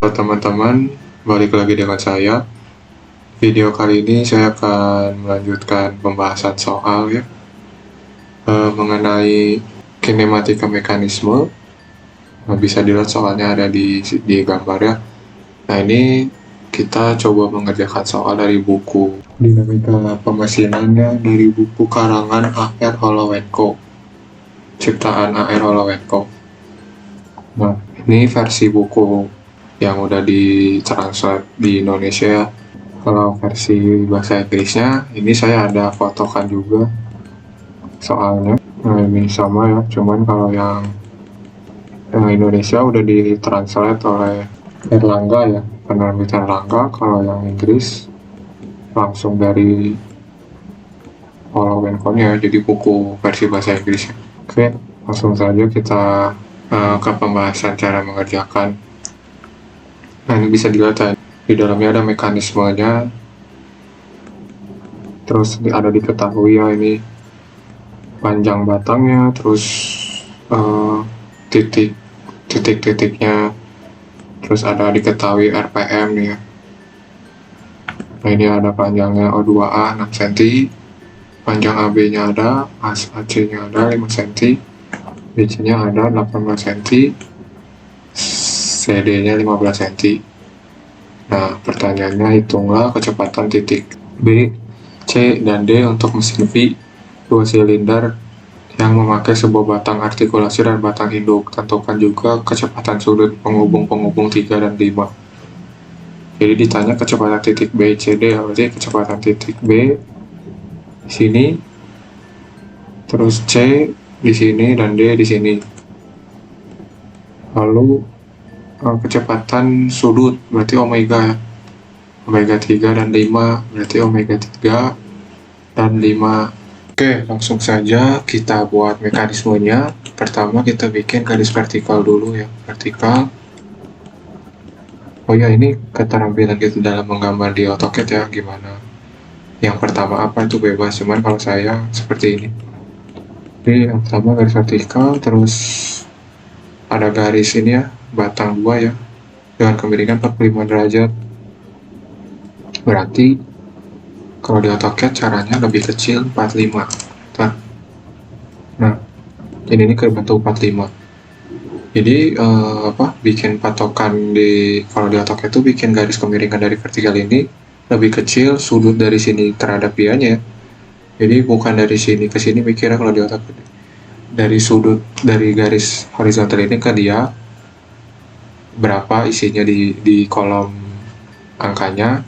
Teman-teman, balik lagi dengan saya. Video kali ini saya akan melanjutkan pembahasan soal mengenai kinematika mekanisme. Bisa dilihat soalnya ada di gambar ya. Nah, ini kita coba mengerjakan soal dari buku Dinamika Pemesinannya dari buku karangan A.R. Holowenko, ciptaan A.R. Holowenko. Nah, ini versi buku yang udah ditranslate di Indonesia ya. Kalau versi bahasa Inggrisnya, ini saya ada fotokan juga soalnya. Nah, ini sama ya, cuman kalau yang Indonesia udah ditranslate oleh Erlangga ya, penerbit Erlangga. Kalau yang Inggris langsung dari Holowenko-nya, jadi buku versi bahasa Inggris. Oke, langsung saja kita ke pembahasan cara mengerjakan. Nah, ini bisa dilihat ya, di dalamnya ada mekanismenya, terus ada diketahui ya ini panjang batangnya, terus titik-titiknya, terus ada diketahui RPM nih ya. Nah, ini ada panjangnya O2A 6 cm, panjang AB-nya ada, AC-nya ada 5 cm, BC-nya ada 18 cm, CD-nya 15 cm. Nah, pertanyaannya hitunglah kecepatan titik B, C, dan D untuk mesin V 2 silinder yang memakai sebuah batang artikulasi dan batang induk. Tentukan juga kecepatan sudut penghubung-penghubung 3 dan 5. Jadi ditanya kecepatan titik B, C, D, berarti kecepatan titik B di sini, terus C di sini, dan D di sini. Lalu kecepatan sudut berarti omega ya, omega 3 dan 5, berarti omega 3 dan 5. Oke, langsung saja kita buat mekanismenya. Pertama kita bikin garis vertikal dulu ya, vertikal. Oh ya, ini keterampilan kita dalam menggambar di AutoCAD ya, gimana. Yang pertama apa itu bebas, cuman kalau saya seperti ini. Jadi yang pertama garis vertikal, terus ada garis ini ya, batang 2 ya, dengan kemiringan 45 derajat. Berarti kalau di AutoCAD caranya lebih kecil 45. Nah, jadi ini ke bentuk 45. Jadi bikin patokan kalau di AutoCAD itu bikin garis kemiringan dari vertikal ini lebih kecil sudut dari sini terhadap dianya. Jadi bukan dari sini ke sini mikirnya kalau di AutoCAD. Dari sudut dari garis horizontal ini ke dia berapa isinya di kolom angkanya,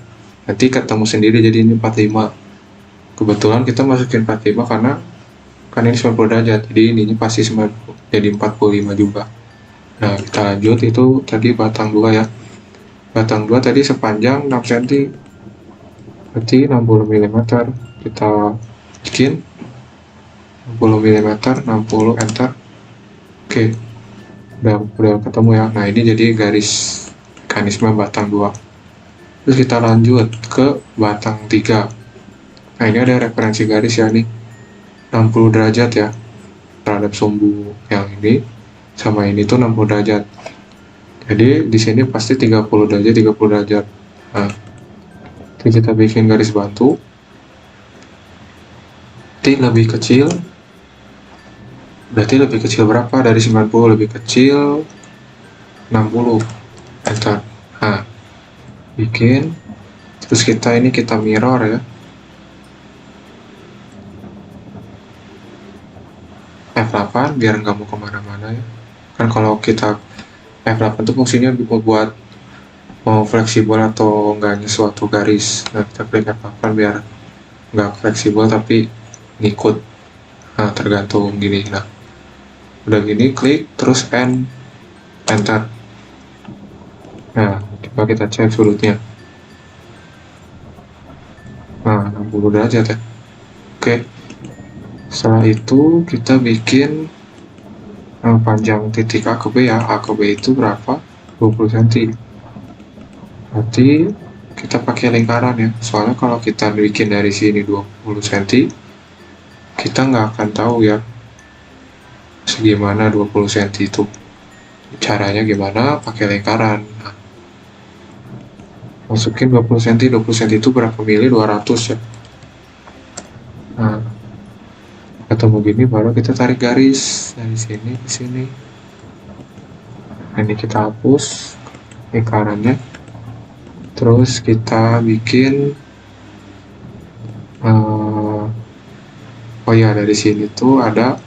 nanti ketemu sendiri jadi ini 45. Kebetulan kita masukin 45 karena kan ini 90 derajat, jadi ininya pasti 90, jadi 45 juga. Nah, kita lanjut, itu tadi batang 2 ya, batang 2 tadi sepanjang 6 cm, berarti 60 mm. Kita bikin 60 mm, 60, enter. Oke, udah ketemu ya. Nah, ini jadi garis mekanisme batang 2. Terus kita lanjut ke batang 3. Nah, ini ada referensi garis ya nih, 60 derajat ya terhadap sumbu yang ini, sama ini tuh 60 derajat. Jadi di sini pasti 30 derajat, 30 derajat. Nah, kita bikin garis batu. Lebih kecil, berarti lebih kecil berapa? Dari 90 lebih kecil 60, enter. Nah, bikin, terus kita mirror ya, F8 biar nggak mau kemana-mana ya. Kan kalau kita F8 itu fungsinya buat mau fleksibel atau enggaknya suatu garis. Nah, kita klik F8 biar nggak fleksibel tapi ngikut. Nah, tergantung gini. Nah, udah gini klik terus enter. Nah, coba kita cek sudutnya. Nah, 60 derajat ya. Oke, setelah itu kita bikin panjang titik A ke B ya. A ke B itu berapa? 20 cm. Berarti kita pakai lingkaran ya, soalnya kalau kita bikin dari sini 20 cm, kita nggak akan tahu ya segimana 20 cm itu. Caranya gimana? Pakai lingkaran. Nah, masukin 20 cm. 20 cm itu berapa mili? 200 ya. Nah, ketemu gini baru kita tarik garis dari sini ke sini. Nah, ini kita hapus lingkarannya. Terus kita bikin oh ya, dari sini tuh ada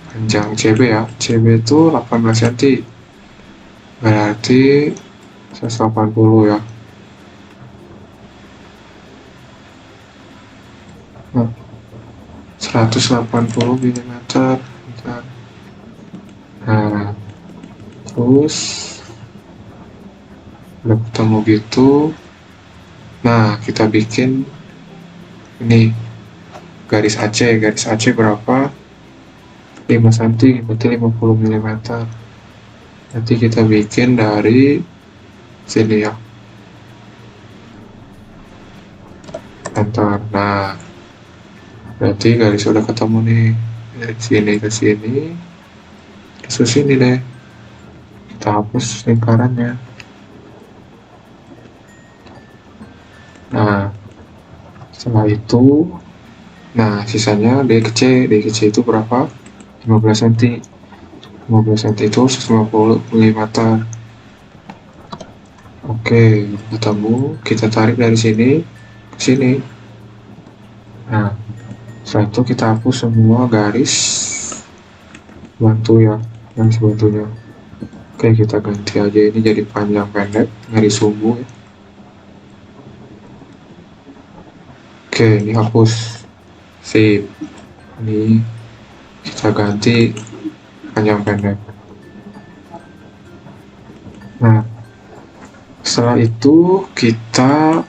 panjang CB ya. CB itu 18 cm. Berarti 180 ya. Nah, 180 mm. Nah, terus udah ketemu gitu. Nah, kita bikin ini garis AC. Garis AC berapa? 5 cm, berarti 50 mm. Nanti kita bikin dari sini ya. Enter. Nah, berarti garis udah ketemu nih. Dari sini ke sini, ke sini deh. Kita hapus lingkarannya. Nah, setelah itu, nah sisanya D ke C. D ke C itu berapa? 15 cm. 15 cm itu 150 mm. Oke, ketemu. Kita tarik dari sini ke sini. Nah, setelah itu kita hapus semua garis bantu ya, garis bantunya. Oke, kita ganti aja ini jadi panjang pendek, garis sumbu ya. Oke, ini hapus. Sip. Ini kita ganti panjang pendek. Nah, setelah itu kita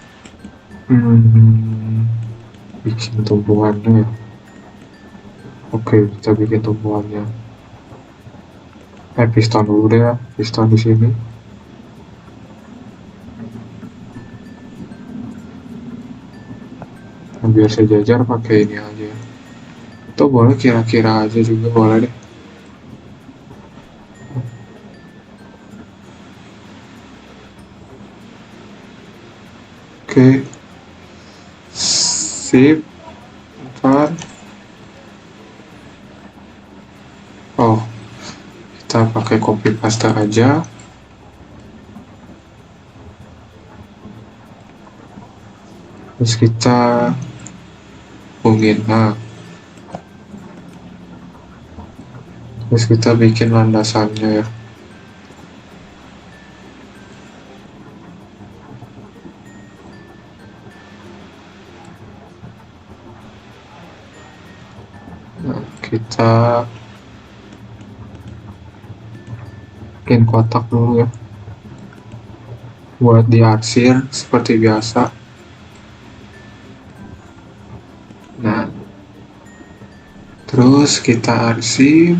bikin tumpuannya. Oke, kita bikin tumpuannya. Piston dulu deh ya, piston di sini. Nah, biar sejajar pakai ini aja. Atau boleh kira-kira aja juga boleh deh. Oke. Sip. Bentar. Oh, kita pakai copy paste aja. Terus kita hubungin. Nah, terus kita bikin landasannya ya. Nah, kita bikin kotak dulu ya, buat diarsir seperti biasa. Nah, terus kita arsir.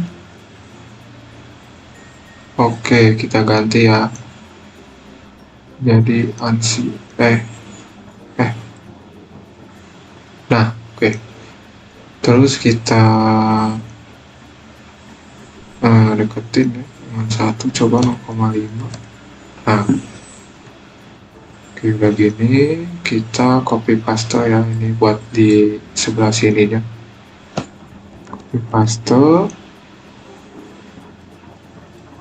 Oke, kita ganti ya, jadi ansi nah oke. Terus kita deketin ya dengan 1, coba 0,5. Nah, oke, udah gini kita copy paste ya, ini buat di sebelah sininya. Copy paste,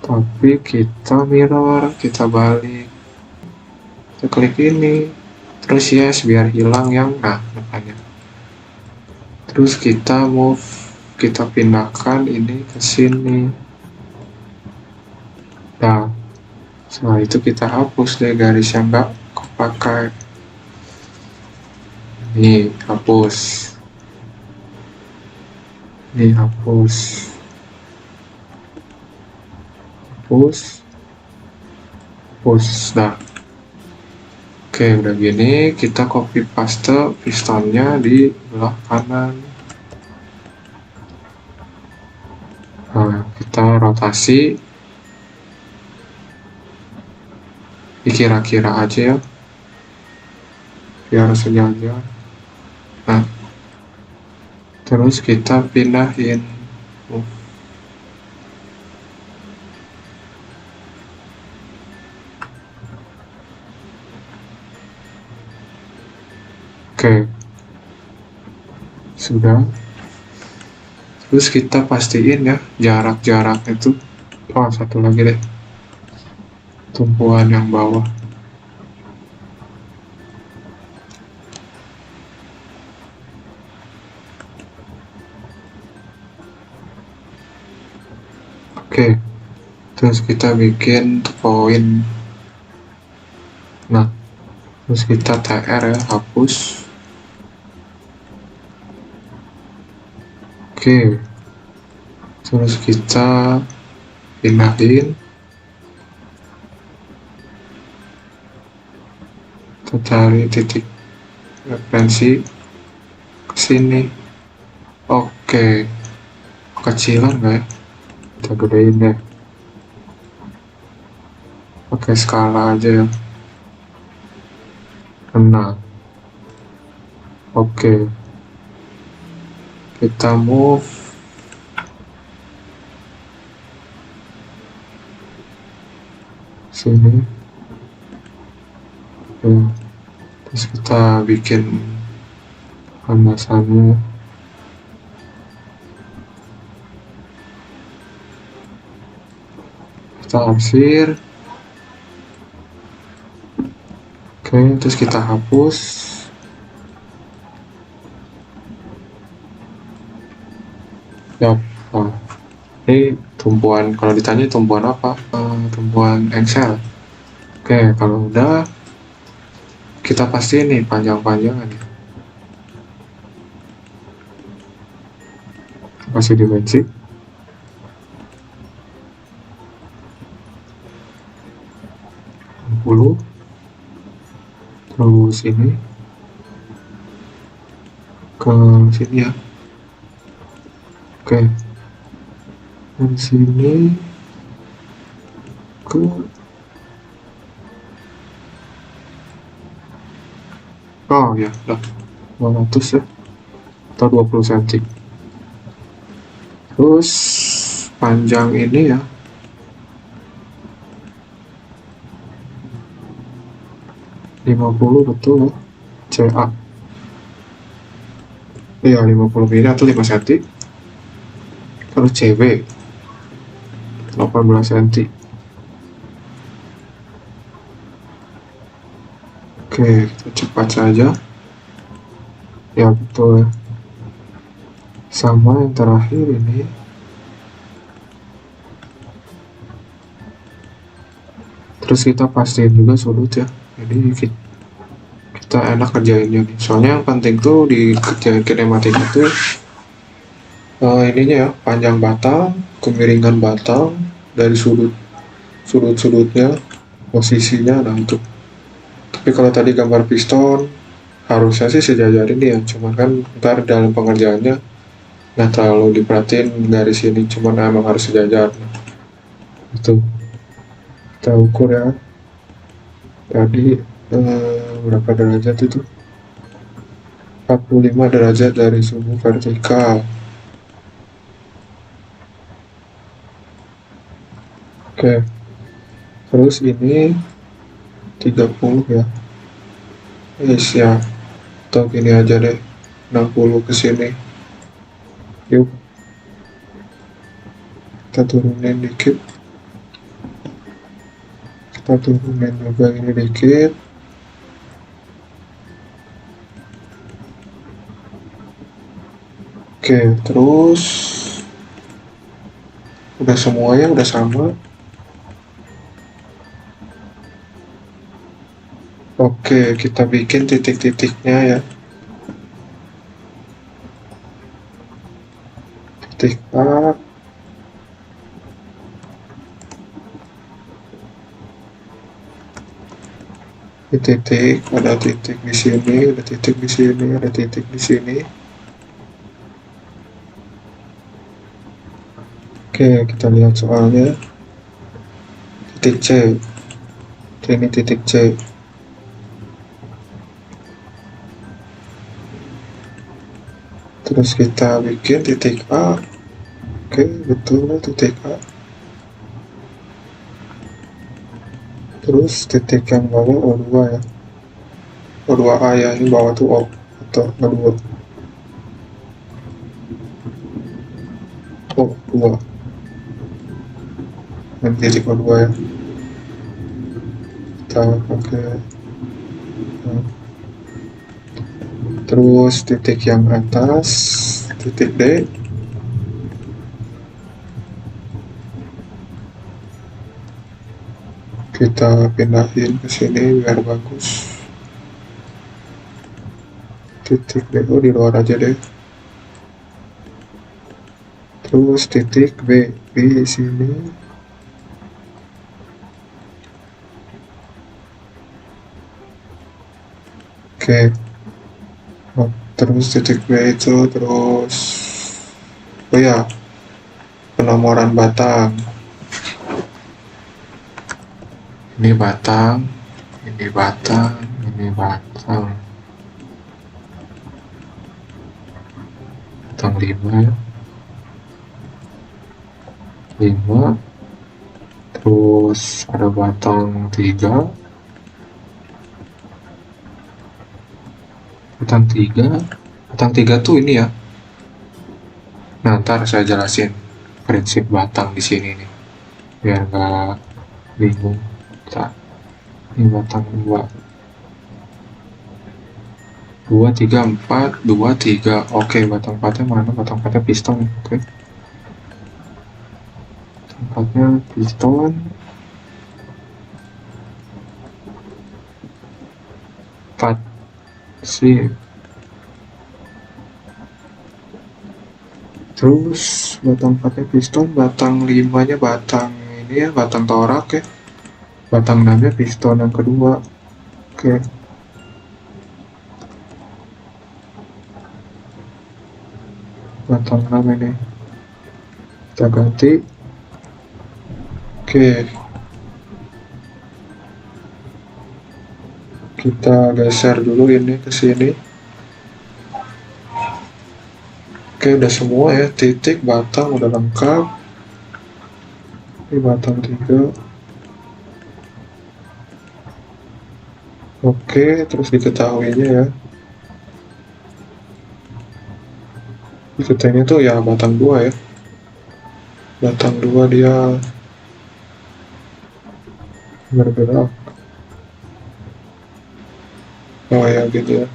tapi kita mirror, kita balik, kita klik ini, terus yes, biar hilang yang depannya. Terus kita move, kita pindahkan ini ke sini. Nah, setelah itu kita hapus deh garis yang nggak kepakai. Ini hapus, ini hapus, hapus. Nah, oke, udah gini kita copy paste pistonnya di belah kanan. Nah, kita rotasi dikira-kira aja ya, biar sejajar. Nah, terus kita pindahin. Oke, sudah. Terus kita pastiin ya jarak-jarak itu. Oh, satu lagi deh, tumpuan yang bawah. Oke, terus kita bikin poin. Nah, terus kita TR ya, hapus. Oke, terus kita pindahin, kita cari titik referensi ke sini. Oke, kecilan nggak ya? Kita gedein deh, pakai skala aja ya. Nah, oke, kita move sini. Oke, terus kita bikin landasannya. Kita arsir. Oke, terus kita hapus. Yap. Nah, ini tumpuan, kalau ditanya tumpuan apa? Tumpuan Excel. Oke, kalau udah kita pastiin nih panjang-panjangan ya. Kasih dimensi. Terus ini ke sini ya. Oke, dari sini ke ya udah 200 ya, atau 20 cm. Terus panjang ini ya, betul ya, CA. Iya, 50 mm atau 5 cm. Terus CB 18 cm. Oke, kita cepat saja. Ya betul. Sama yang terakhir ini. Terus kita pastiin juga sudut ya. Jadi kita enak kerjainnya nih. Soalnya yang penting tuh di kerjaan kinematika tuh ininya ya, panjang batang, kemiringan batang, dari sudut-sudutnya, posisinya, nah itu. Tapi kalau tadi gambar piston, harusnya sih sejajar ini ya, cuman kan ntar dalam pengerjaannya nggak terlalu diperhatiin garis ini, cuman emang harus sejajar. Itu kita ukur ya, tadi berapa derajat itu? 45 derajat dari sumbu vertikal. Oke, terus ini 30 ya. Yes ya, atau gini aja deh, 60 ke sini. Yuk, kita turunin dikit. Kita turunin juga ini dikit. Oke, terus udah semuanya udah sama. Oke, kita bikin titik-titiknya ya. Titik A. Titik, ada titik di sini, ada titik di sini, ada titik di sini. Oke, kita lihat soalnya. Titik C. Ini titik C. Terus kita bikin titik A. Oke, betul titik A. Terus titik yang bawah O2 ya. O2A ya, ini bawah tuh O. atau kedua? Oh, 2. Dan titik kedua ya. Kita pakai. Nah. Terus titik yang atas, titik D. Kita pindahin ke sini biar bagus. Titik D di luar aja deh. Terus titik B di sini. Oke. Nah, terus titik B itu terus, oh ya, penomoran batang. Ini batang, ini batang, ini batang. Batang 5 ya. 5. Terus ada batang 3. Batang 3. Batang 3 tuh ini ya. Nah, ntar saya jelasin prinsip batang di sini nih. Biar nggak bingung. Ini batang 2. 2, 3, 4, 2, 3. Oke, batang 4-nya mana? Batang 4-nya piston. Oke. Batang 4-nya piston. Sih. Terus batang 4-nya piston, batang 5-nya batang ini ya, batang torak ya. Batang 6-nya piston yang kedua. Oke. Batang 6 ini kita ganti. Oke. Kita geser dulu ini ke sini. Oke, udah semua ya, titik, batang udah lengkap. Ini batang 3. Oke, terus diketahuinya ya. Diketahuinya tuh ya batang 2 ya. Batang 2 dia bergerak. Oh ya gitu ya.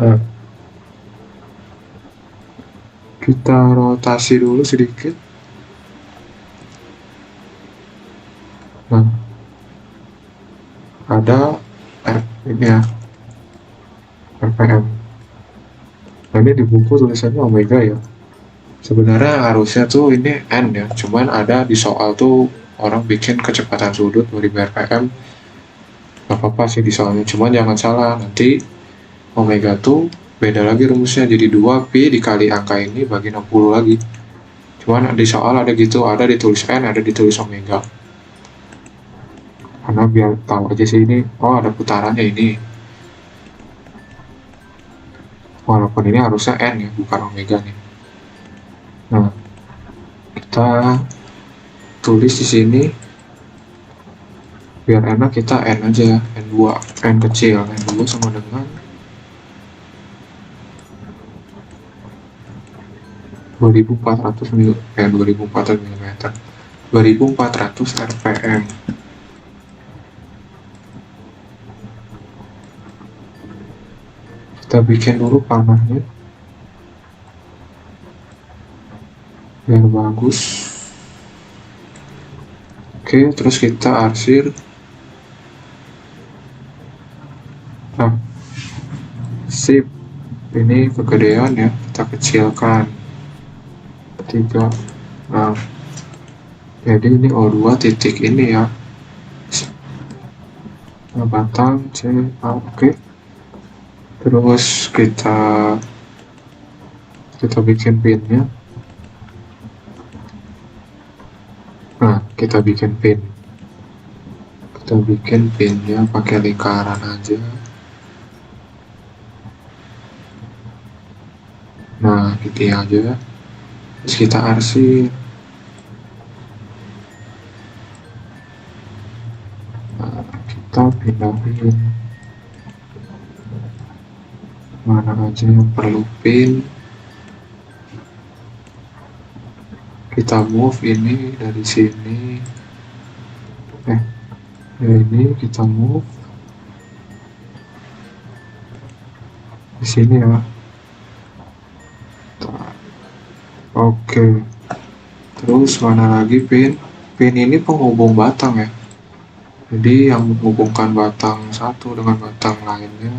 Nah, kita rotasi dulu sedikit. Nah, ada ini ya, RPM. Nah, ini di buku tulisannya omega ya. Sebenarnya harusnya tuh ini N ya, cuman ada di soal tuh orang bikin kecepatan sudut 2000 RPM. Gak apa-apa sih di soalnya, cuman jangan salah, nanti omega tuh beda lagi rumusnya, jadi 2pi dikali angka ini bagi 60 lagi. Cuman di soal ada gitu, ada ditulis N, ada ditulis omega. Karena biar tahu aja sih ini, oh ada putarannya ini. Walaupun ini harusnya N ya, bukan omega nih. Nah, kita tulis di sini biar enak, kita N aja, N2, N kecil, N2 sama dengan 2400 mm, 2400 RPM. Kita bikin dulu panahnya biar bagus. Oke, terus kita arsir. Nah, sip, ini kegedean ya, kita kecilkan 3. Nah, jadi ini O2 titik ini ya, nah, batang C. Oke. Terus kita bikin pinnya. Nah, kita bikin pinnya pakai lingkaran aja. Nah, gitu aja. Terus kita arsir. Nah, kita pindahin mana aja yang perlu pin, kita move ini dari sini, ini kita move di sini ya. Oke, terus mana lagi pin ini penghubung batang ya, jadi yang menghubungkan batang satu dengan batang lainnya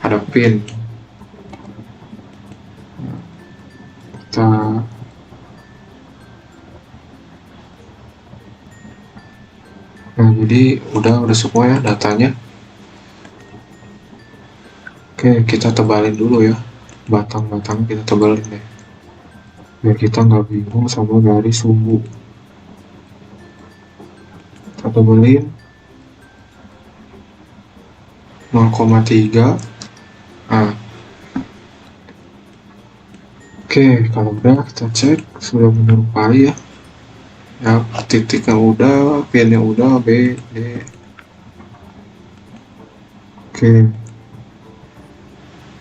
ada pin. Kita jadi udah semua ya datanya. Oke, kita tebalin dulu ya, batang-batang kita tebalin deh, biar kita nggak bingung sama garis sumbu. Kita tebalin 0,3. Nah, oke, kalau udah kita cek sudah menyerupai ya. Ya, titiknya udah, pinnya udah, B, D. Oke.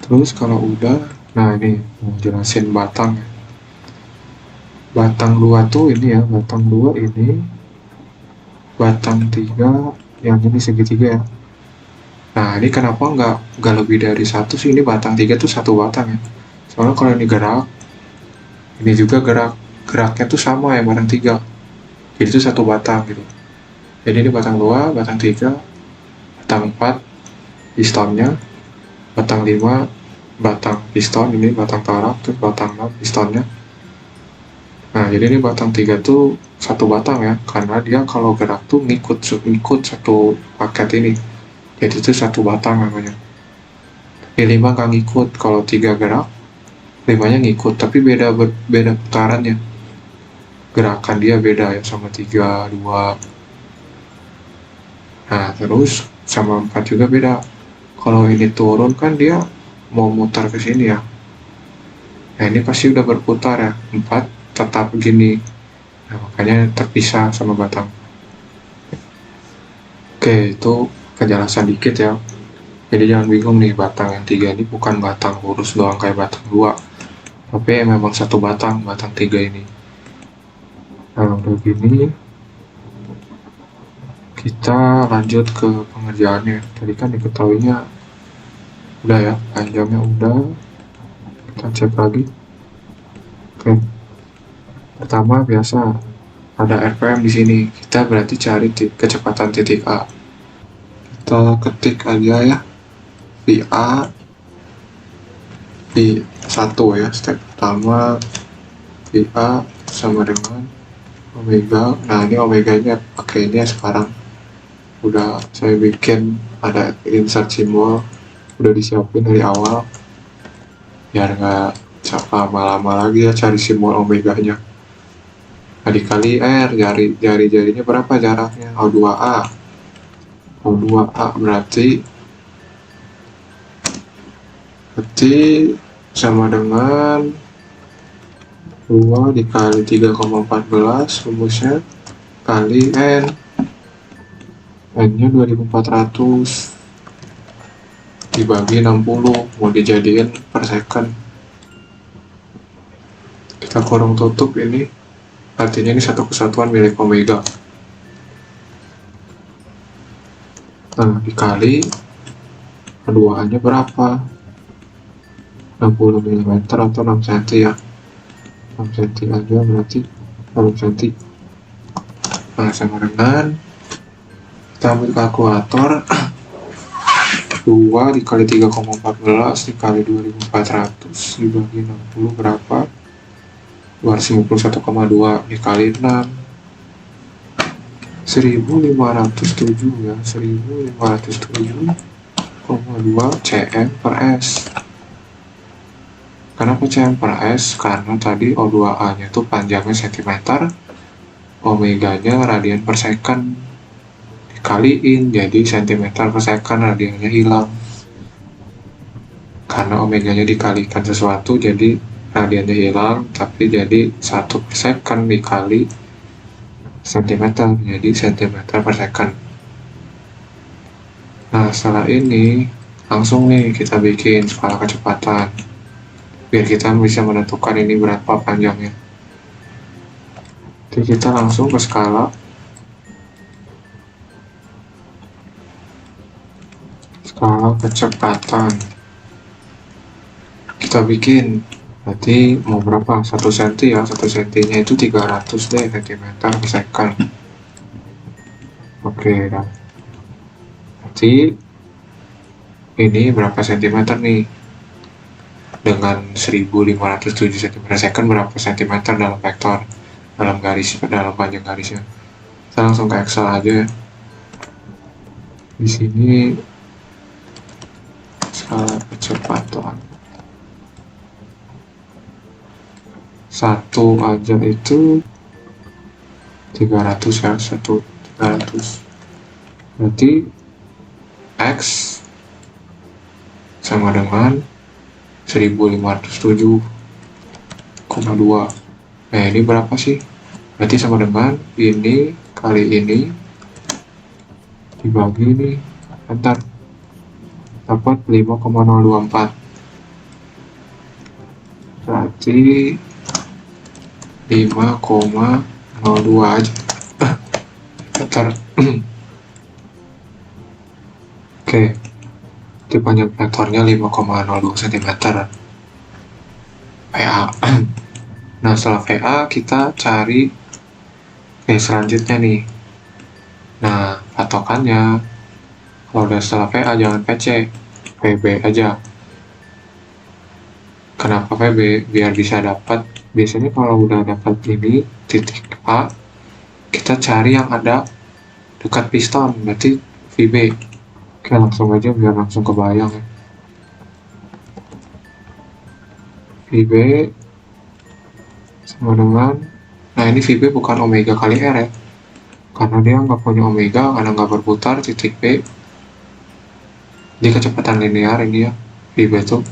Terus kalau udah, nah ini mau jelasin batang ya. Batang 2 tuh ini ya, batang 2 ini, batang 3 yang ini segitiga ya. Nah, ini kenapa nggak lebih dari satu sih? Ini batang 3 tuh satu batang ya. Soalnya kalau ini gerak, ini juga geraknya tuh sama ya, batang 3. Jadi itu satu batang gitu. Jadi ini batang 2, batang 3, batang 4, pistonnya, batang 5, batang piston, ini batang torak, terus batang 6, pistonnya. Nah, jadi ini batang 3 tuh satu batang ya, karena dia kalau gerak tuh ngikut satu paket ini. Jadi itu satu batang namanya. Tapi 5 nggak ngikut, kalau 3 gerak, 5-nya ngikut, tapi beda putarannya. Gerakan dia beda ya sama 3, 2. Nah, terus sama 4 juga beda. Kalau ini turun kan dia mau mutar ke sini ya. Nah, ini pasti udah berputar ya. 4 tetap begini. Nah, makanya terpisah sama batang. Oke, itu kejelasan dikit ya. Jadi jangan bingung nih, batang yang 3 ini bukan batang lurus doang kayak batang 2. Tapi memang satu batang 3 ini. Nah, udah gini, kita lanjut ke pengerjaannya. Tadi kan diketahuinya udah ya, panjangnya udah. Kita cek lagi. Oke. Pertama biasa ada RPM di sini. Kita berarti cari kecepatan titik A. Kita ketik aja ya, VA di 1 ya, step pertama VA sama dengan omega. Nah, ini omeganya pakai ini ya sekarang. Udah saya bikin ada insert simbol, udah disiapin dari awal biar nggak lama-lama lagi ya cari simbol omeganya. Nah, dikali R, jari-jarinya berapa jaraknya? O2A. O2A berarti sama dengan 2 dikali 3,14 rumusnya, kali N. N-nya 2400 dibagi 60, mau dijadiin per second. Kita kurung tutup ini, artinya ini satu kesatuan milik omega. Nah, dikali keduaannya berapa? 60 mm atau 6 cm ya. 6 cm aja berarti 6 cm. Nah, sama dengan kita ambil kalkulator, 2 dikali 3,14 dikali 2400 dibagi 60 berapa? 251,2 dikali 6, 1507 ya, 1507,2 cm per S. Kenapa cm per S? Karena tadi O2A nya itu panjangnya cm, omeganya radian per second, dikaliin jadi cm per second, radiannya hilang. Karena omeganya dikalikan sesuatu jadi radiannya hilang, tapi jadi 1 per second dikali cm, jadi cm per second. Nah, setelah ini Langsung nih kita bikin skala kecepatan biar kita bisa menentukan ini berapa panjangnya. Jadi kita langsung ke skala kecepatan, kita bikin. Berarti mau berapa? 1 cm ya, 1 cm-nya itu 300 deh cm per second. Oke, dah. Berarti ini berapa cm nih? Dengan 1507 cm per second berapa cm dalam vektor, dalam garis, dalam panjang garisnya. Kita langsung ke Excel aja ya. Di sini skala kecepatan satu aja itu 300 ya, 300. Berarti X sama dengan 1507,2. Nah ini berapa sih? Berarti sama dengan ini kali ini dibagi ini, bentar, dapat 5,024. Berarti 5,02 aja. Bentar. Oke, di panjang vektornya 5,02 cm VA. Nah setelah VA kita cari selanjutnya nih. Nah patokannya kalau udah setelah VA jangan PC, VB aja. Kenapa VB? Biar bisa dapat, biasanya kalau udah dapat ini titik A, kita cari yang ada dekat piston, berarti VB. Oke, langsung aja biar langsung kebayang ya. VB sama dengan, nah ini VB bukan omega kali R ya, karena dia nggak punya omega, karena nggak berputar. Titik B di kecepatan linear ini ya, VB tuh.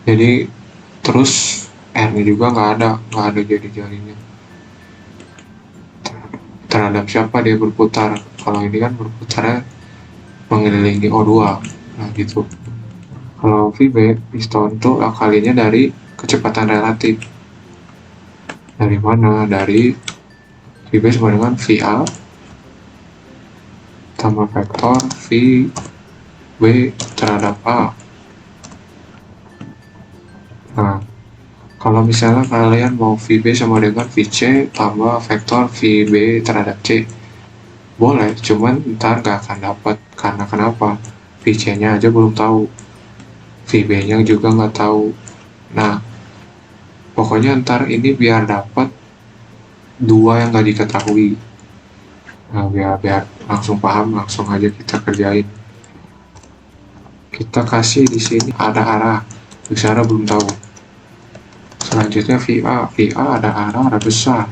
Jadi terus R nya juga nggak ada jari-jarinya. Terhadap siapa dia berputar? Kalau ini kan berputarnya mengelilingi O2, nah gitu. Kalau VB piston tuh akalinya dari kecepatan relatif. Dari mana? Dari VB sama dengan VA tambah vektor VB terhadap A. Nah, kalau misalnya kalian mau VB sama dengan VC tambah vektor VB terhadap C, boleh, cuman ntar gak akan dapat. Karena kenapa? VC-nya aja belum tahu, VB-nya juga nggak tahu. Nah, pokoknya ntar ini biar dapat dua yang nggak diketahui. Nah, biar langsung paham, langsung aja kita kerjain. Kita kasih di sini ada arah, bicara belum tahu. Selanjutnya VA ada arah besar.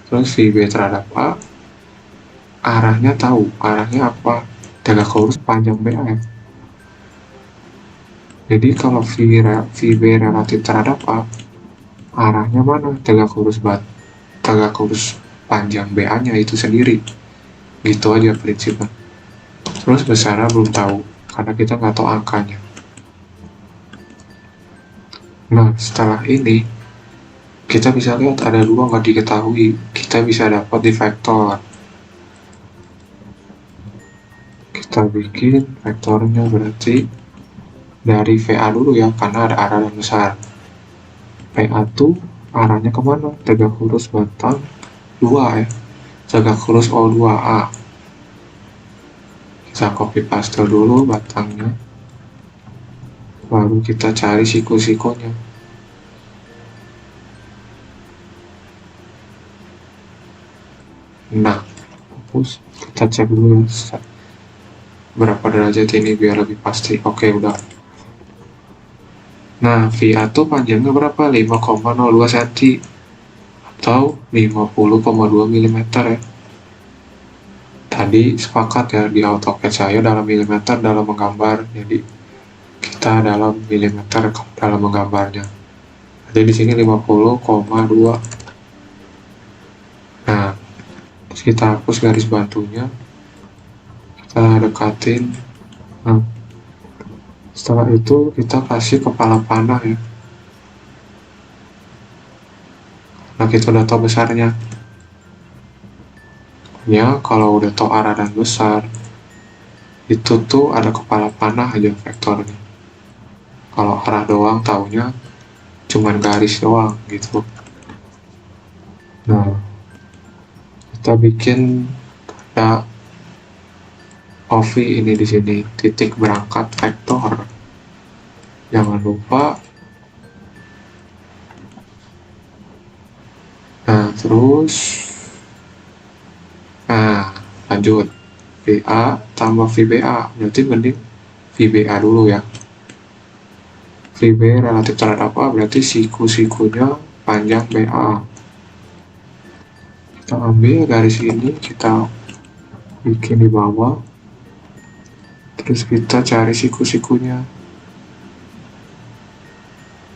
Terus VB terhadap A, arahnya tahu, arahnya apa? Tegak lurus panjang BA ya. Jadi kalau VB relatif terhadap A, arahnya mana? Tegak lurus panjang BA nya itu sendiri. Gitu aja prinsipnya. Terus besarnya belum tahu, karena kita nggak tahu angkanya. Nah setelah ini kita bisa lihat ada dua nggak diketahui, kita bisa dapat di vektor. Kita bikin vektornya, berarti dari VA dulu ya, karena ada arah yang besar. VA tuh arahnya kemana? Tegak lurus batang 2 ya, tegak lurus O2A. Kita copy paste dulu batangnya, baru kita cari siku-sikunya. Nah, terus kita cek dulu berapa derajat ini biar lebih pasti. Oke, udah. Nah, VA tuh panjangnya berapa? 5,02 cm atau 50,2 mm ya. Tadi sepakat ya di AutoCAD saya dalam milimeter dalam menggambar, jadi kita dalam milimeter dalam menggambarnya. Jadi di sini 50,2. Nah, terus kita hapus garis bantunya, kita dekatin. Nah, Setelah itu kita kasih kepala panah ya. Nah, kita udah tahu besarnya. Ya, kalau udah tahu arah dan besar, itu tuh ada kepala panah aja vektornya. Kalau arah doang taunya cuman garis doang gitu. Nah, kita bikin ada OV ini di sini, titik berangkat vektor. Jangan lupa. Nah, terus lanjut. VA tambah VBA, berarti mending VBA dulu ya. VB relatif terhadap A, berarti siku-sikunya panjang BA. Kita ambil garis ini, kita bikin di bawah, terus kita cari siku-sikunya.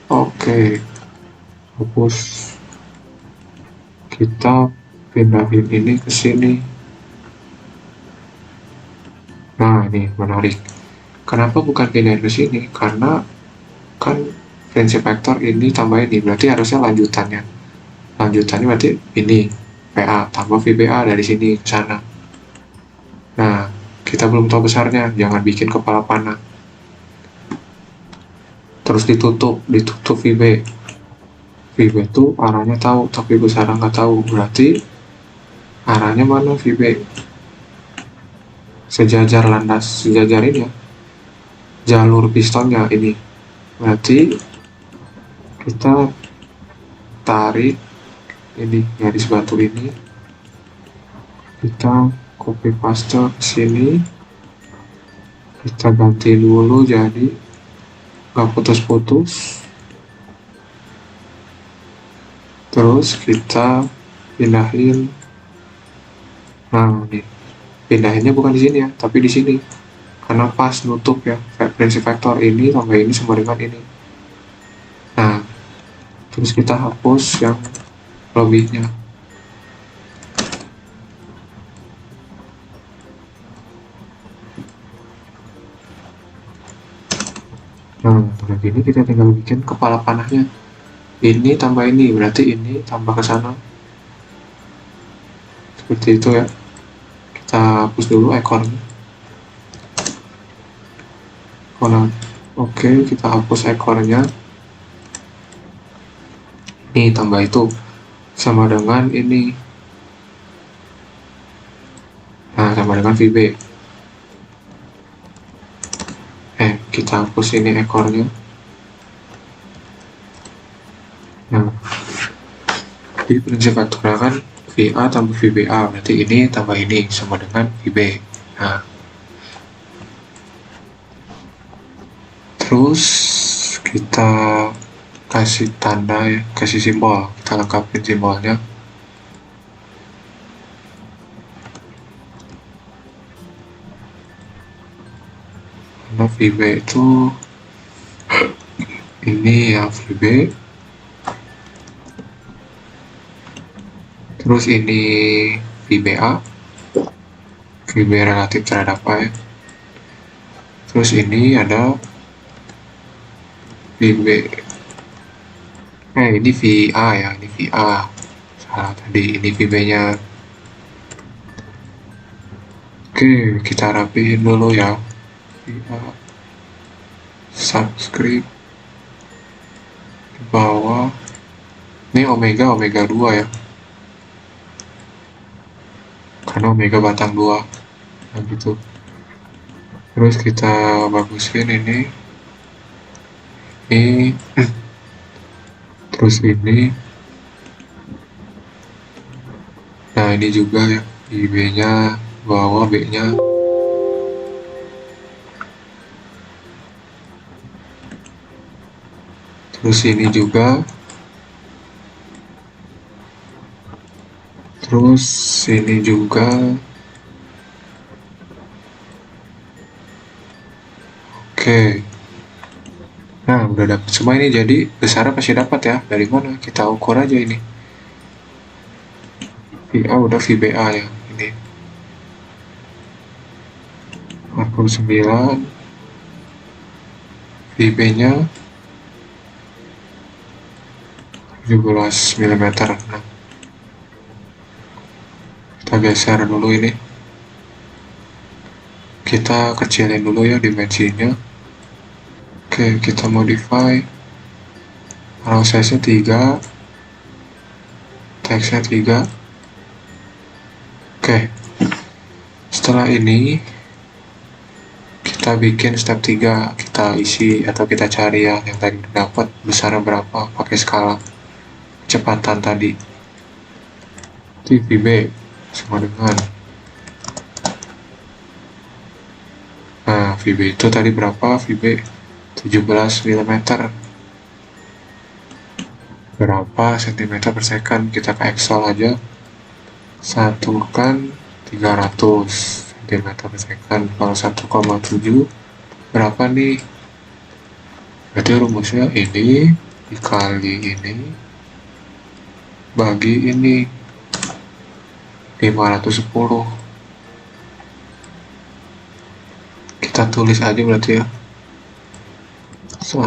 Oke, hapus. Kita pindahin ini ke sini. Nah, ini menarik. Kenapa bukan pindahin ke sini? Karena kan prinsip vektor ini tambah ini, berarti harusnya lanjutannya. Lanjutannya berarti ini, PA tambah VBA dari sini ke sana. Nah, kita belum tahu besarnya, jangan bikin kepala panah. Terus ditutup VB. VB itu arahnya tahu, tapi besarnya nggak tahu. Berarti arahnya mana VB? Sejajar landas, sejajar ini ya. Jalur pistonnya ini. Berarti kita tarik ini garis batu ini, kita copy paste ke sini, kita ganti dulu jadi nggak putus-putus, terus kita pindahin. Nah, nih pindahinnya bukan di sini ya, tapi di sini karena pas nutup ya, prinsip vektor ini tambah ini sama dengan ini. Nah, terus kita hapus yang lebihnya. Nah, udah gini kita tinggal bikin kepala panahnya. Ini tambah ini, berarti ini tambah ke sana. Seperti itu ya. Kita hapus dulu ekornya. Oke, kita hapus ekornya. Ini tambah itu sama dengan ini. Nah, sama dengan VB. Kita hapus ini ekornya. Nah, di prinsip vektornya kan VA tambah VBA, berarti ini tambah ini sama dengan VB. Nah, terus kita kasih tanda ya, kasih simbol, kita lengkapin simbolnya. Karena VB itu ini ya VB, terus ini VBA, VB relatif terhadap A ya. Terus ini ada VB, ini VA ya, ini VA, salah tadi, ini VB nya. Oke, kita rapiin dulu ya. VA subscript di bawah, ini omega 2 ya, karena omega batang 2. Nah gitu. Terus kita bagusin ini terus ini. Nah ini juga ya, B nya bawah, B nya. Terus ini juga. Terus ini juga. Oke. Nah, udah dapat semua ini, jadi besarnya pasti dapat ya. Dari mana? Kita ukur aja ini. VA udah VBA ya, ini. 49. VB-nya 17 mm. Nah, kita geser dulu ini, kita kecilin dulu ya dimensinya. Oke, kita modify, kalau size-nya 3, text-nya 3. Oke, setelah ini kita bikin step 3, kita isi atau kita cari ya yang tadi dapat besarnya berapa pakai skala kecepatan tadi. VB sama dengan, nah VB itu tadi berapa? VB 17 mm. Berapa cm per second? Kita ke Excel aja, satukan 300 cm per second. Kalau 1,7 berapa nih? Berarti rumusnya ini dikali ini bagi ini 510. Kita tulis aja berarti ya, 1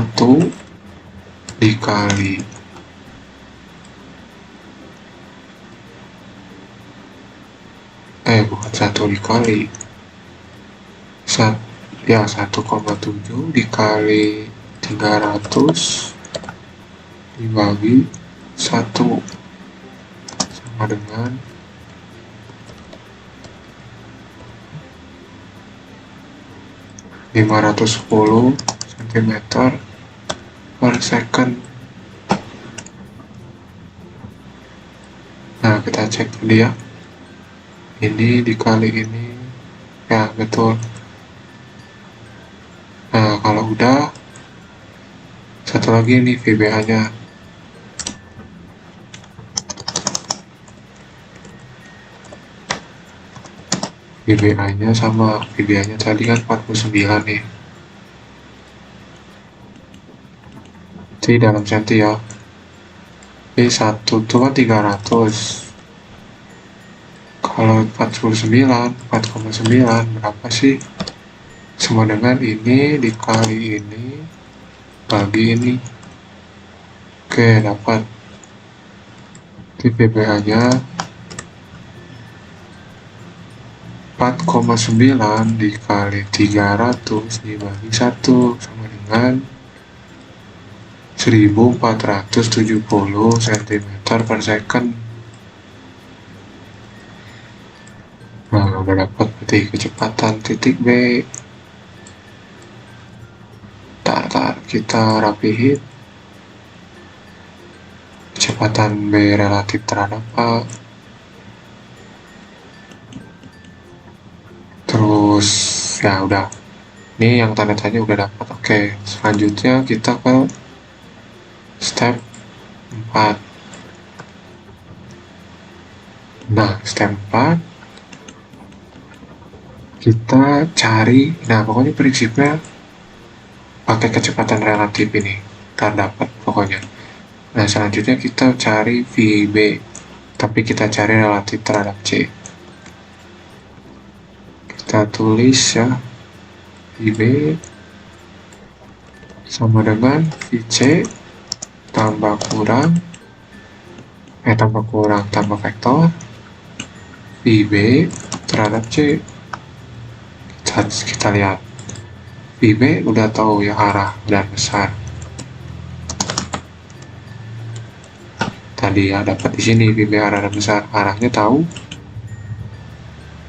dikali bukan 1 dikali ya 1,7 dikali 300 dibagi 1 sama dengan 510 cm per second. Nah, kita cek tadi ya, ini dikali ini ya betul. Nah, kalau udah, satu lagi nih VBA nya, VBA nya sama VBA nya tadi kan 49 nih, jadi dalam senti ya. B1 itu kan 300, kalau 4,9 berapa sih? Sama dengan ini dikali ini bagi ini. Oke, dapat VBA nya 4,9 dikali 300 dibagi 1 sama dengan 1470 cm per second. Nah, udah dapat berarti kecepatan titik B. Tar kita rapihin kecepatan B relatif terhadap A. Terus ya udah, ini yang tanda tanya udah dapat. Oke, selanjutnya kita ke step 4. Nah, step 4 kita cari, nah pokoknya prinsipnya pakai kecepatan relatif ini terdapat pokoknya. Nah, selanjutnya kita cari VB, tapi kita cari relatif terhadap C. Kita tulis ya, VB sama dengan VC tambah vektor VB terhadap C. Kita lihat VB udah tahu ya arah dan besar. Tadi ya dapat di sini VB arah dan besar. Arahnya tahu,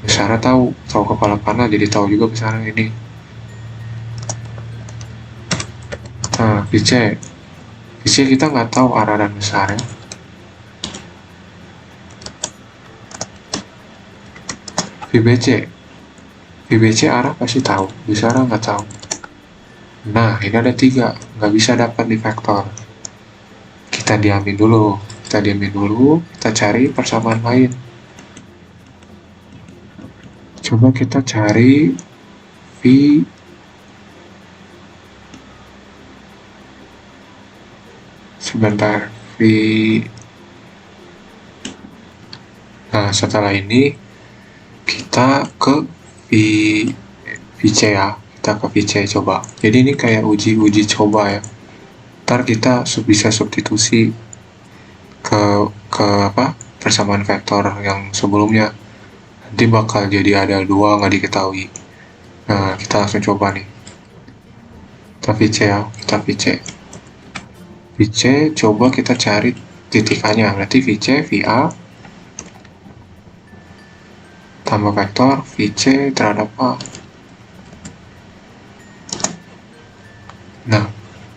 besarnya tahu kepala panah, jadi tahu juga besarnya ini. Nah, VC kita nggak tahu arah dan besarnya. VBC arah pasti tahu, besarnya nggak tahu. Nah, ini ada 3, nggak bisa dapat di vektor. Kita diamin dulu, kita cari persamaan lain. Coba kita cari V sebentar, V. Nah, setelah ini kita ke VC ya, kita ke VC coba. Jadi ini kayak uji coba ya. Ntar kita bisa substitusi ke persamaan vektor yang sebelumnya. Nanti bakal jadi ada 2 nggak diketahui. Nah, kita langsung coba nih. Kita VC ya, kita VC. VC, coba kita cari titik A-nya. Berarti VC, VA, tambah vektor, VC terhadap A. Nah,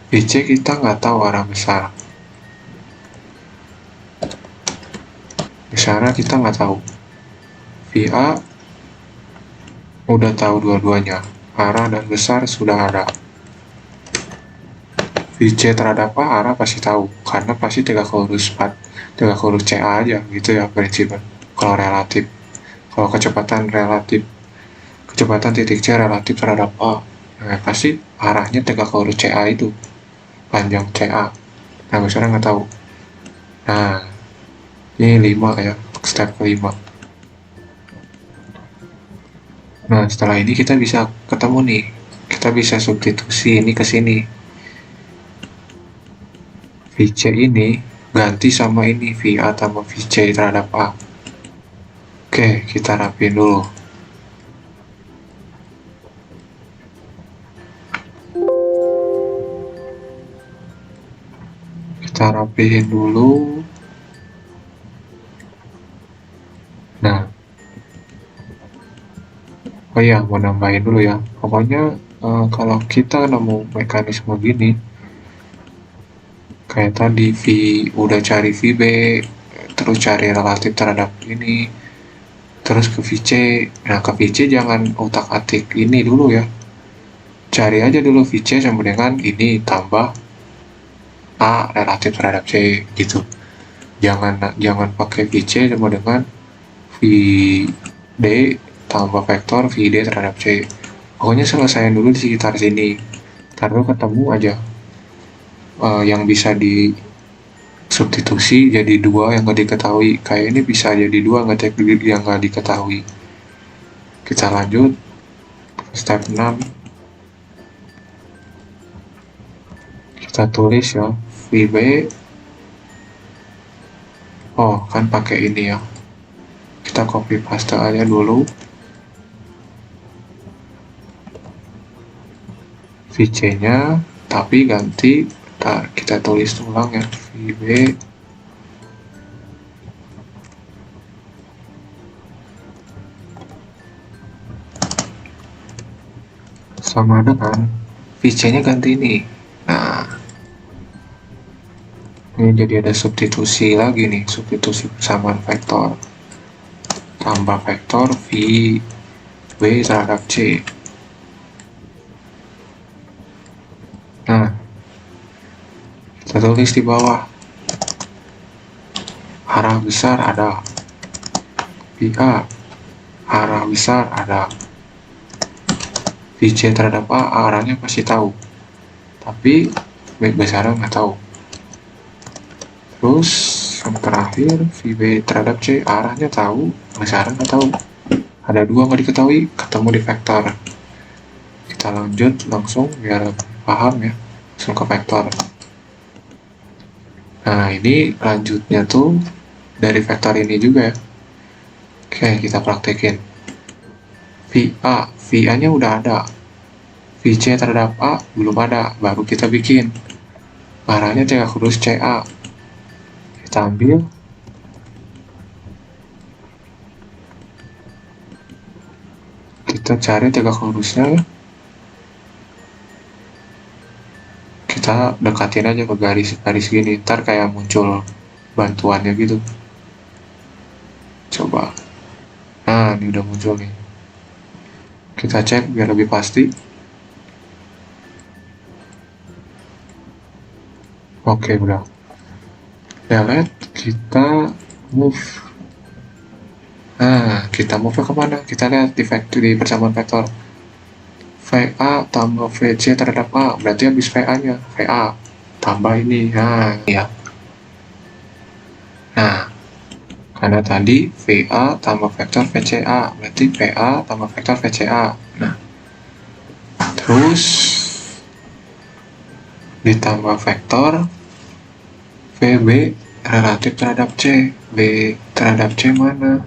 VC kita nggak tahu arah besar. Besarnya kita nggak tahu. VA udah tahu dua-duanya. Arah dan besar sudah ada. VC terhadap A, arah pasti tahu. Karena pasti tegak lurus CA aja gitu ya prinsipnya. Kalau relatif. Kalau kecepatan relatif. Kecepatan titik C relatif terhadap A. Nah, pasti arahnya tegak lurus CA itu. Panjang CA. Nah, besarnya nggak tahu. Nah, ini 5 ya. Step kelima. Nah, setelah ini kita bisa ketemu nih. Kita bisa substitusi ini ke sini. VC ini ganti sama ini, VA tambah VC terhadap A. Oke, kita rapiin dulu. Kita rapiin dulu. Nah, oh iya, mau nambahin dulu ya. Pokoknya kalau kita nemu mekanisme gini, kayak tadi udah cari VB, terus cari relatif terhadap ini, terus ke VC. Nah, ke VC jangan utak-atik ini dulu ya. Cari aja dulu VC sama dengan ini tambah A relatif terhadap C gitu. Jangan pakai VC sama dengan VD tambah vektor VD terhadap C. Pokoknya selesaiin dulu di sekitar sini. Taruh ketemu aja yang bisa di substitusi jadi 2 yang nggak diketahui. Kayak ini bisa jadi 2 yang nggak diketahui. Kita lanjut step 6. Kita tulis ya VB. Oh, kan pakai ini ya. Kita copy paste aja dulu. VC-nya tapi ganti. Kita tulis ulang ya, VB sama dengan VC-nya ganti ini. Nah, ini jadi ada substitusi lagi nih, substitusi persamaan vektor tambah vektor VB terhadap C. Nah, kita tulis di bawah arah besar ada, VA arah besar ada, VC terhadap A arahnya pasti tahu, tapi besarnya nggak tahu. Terus yang terakhir VB terhadap C arahnya tahu, besarnya nggak tahu. Ada 2 nggak diketahui, ketemu di vektor. Kita lanjut langsung biar paham ya, langsung ke vektor. Nah, ini lanjutnya tuh dari vektor ini juga ya. Oke, kita praktekin. VA-nya udah ada. VC terhadap A belum ada, baru kita bikin. Arahnya tegak lurus CA. Kita ambil. Kita cari tegak lurusnya ya. Kita dekatin aja ke garis-garis gini, ntar kayak muncul bantuannya gitu. Coba. Nah, ini udah muncul nih. Kita cek biar lebih pasti. Oke, udah. Delete, kita move. Nah, kita move kemana? Kita lihat di persamaan vektor. VA tambah VC terhadap A, berarti habis VA-nya, VA tambah ini, nah ya. Nah, karena tadi VA tambah vektor VCA, berarti VA tambah vektor VCA. Nah, kita terus ditambah vektor VB relatif terhadap C. B terhadap C mana?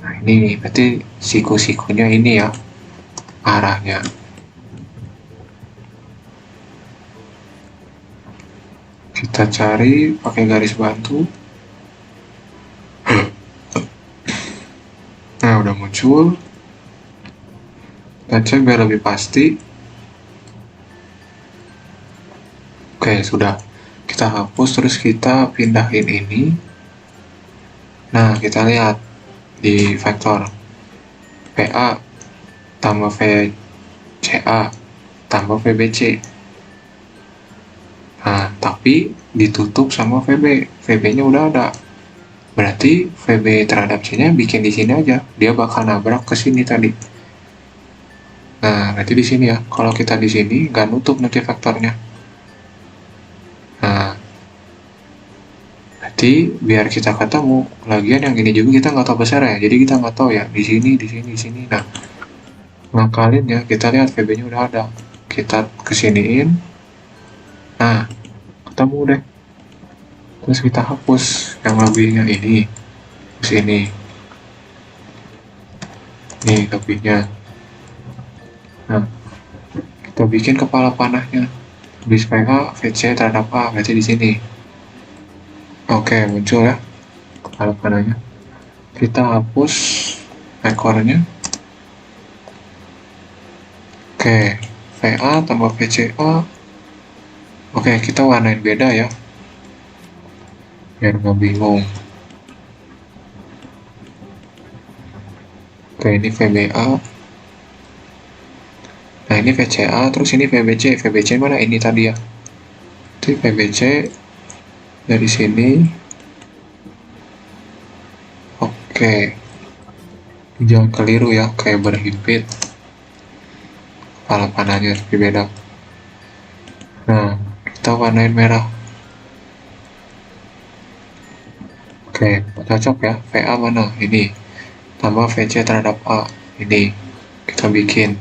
Nah ini berarti siku-sikunya ini ya arahnya. Kita cari pakai garis bantu. Nah udah muncul. Kita cek biar lebih pasti. Oke sudah. Kita hapus terus kita pindahin ini. Nah kita lihat di vektor PA tambah VCA tambah VBC. Nah tapi ditutup sama VB. VB-nya udah ada. Berarti VB terhadap C-nya bikin di sini aja. Dia bakal nabrak ke sini tadi. Nah, berarti di sini ya. Kalau kita di sini nggak nutup nanti vektornya. Nah, berarti biar kita ketemu. Lagian yang ini juga kita nggak tahu besar ya. Jadi kita nggak tahu ya di sini, di sini, di sini. Nah, ngakalin ya. Kita lihat VB-nya udah ada. Kita kesiniin. Nah, ketemu deh. Terus kita hapus yang lebihnya ini. Terus ini. Nih lebihnya. Nah, kita bikin kepala panahnya. Bis PA, VC terhadap A, berarti di sini. Oke, muncul ya kepala panahnya. Kita hapus ekornya. Oke, VA tambah VCA. Oke, kita warnain beda ya. Biar nggak bingung. Oke, ini VBA. Nah, ini VCA, terus ini VBC. VBC mana? Ini tadi ya. Itu VBC dari sini. Oke. Jangan keliru ya, kayak berhimpit. Kepala panahnya tapi beda. Nah, kita warnain merah. Oke, cocok ya. VA mana? Ini. Tambah VC terhadap A. Ini. Kita bikin.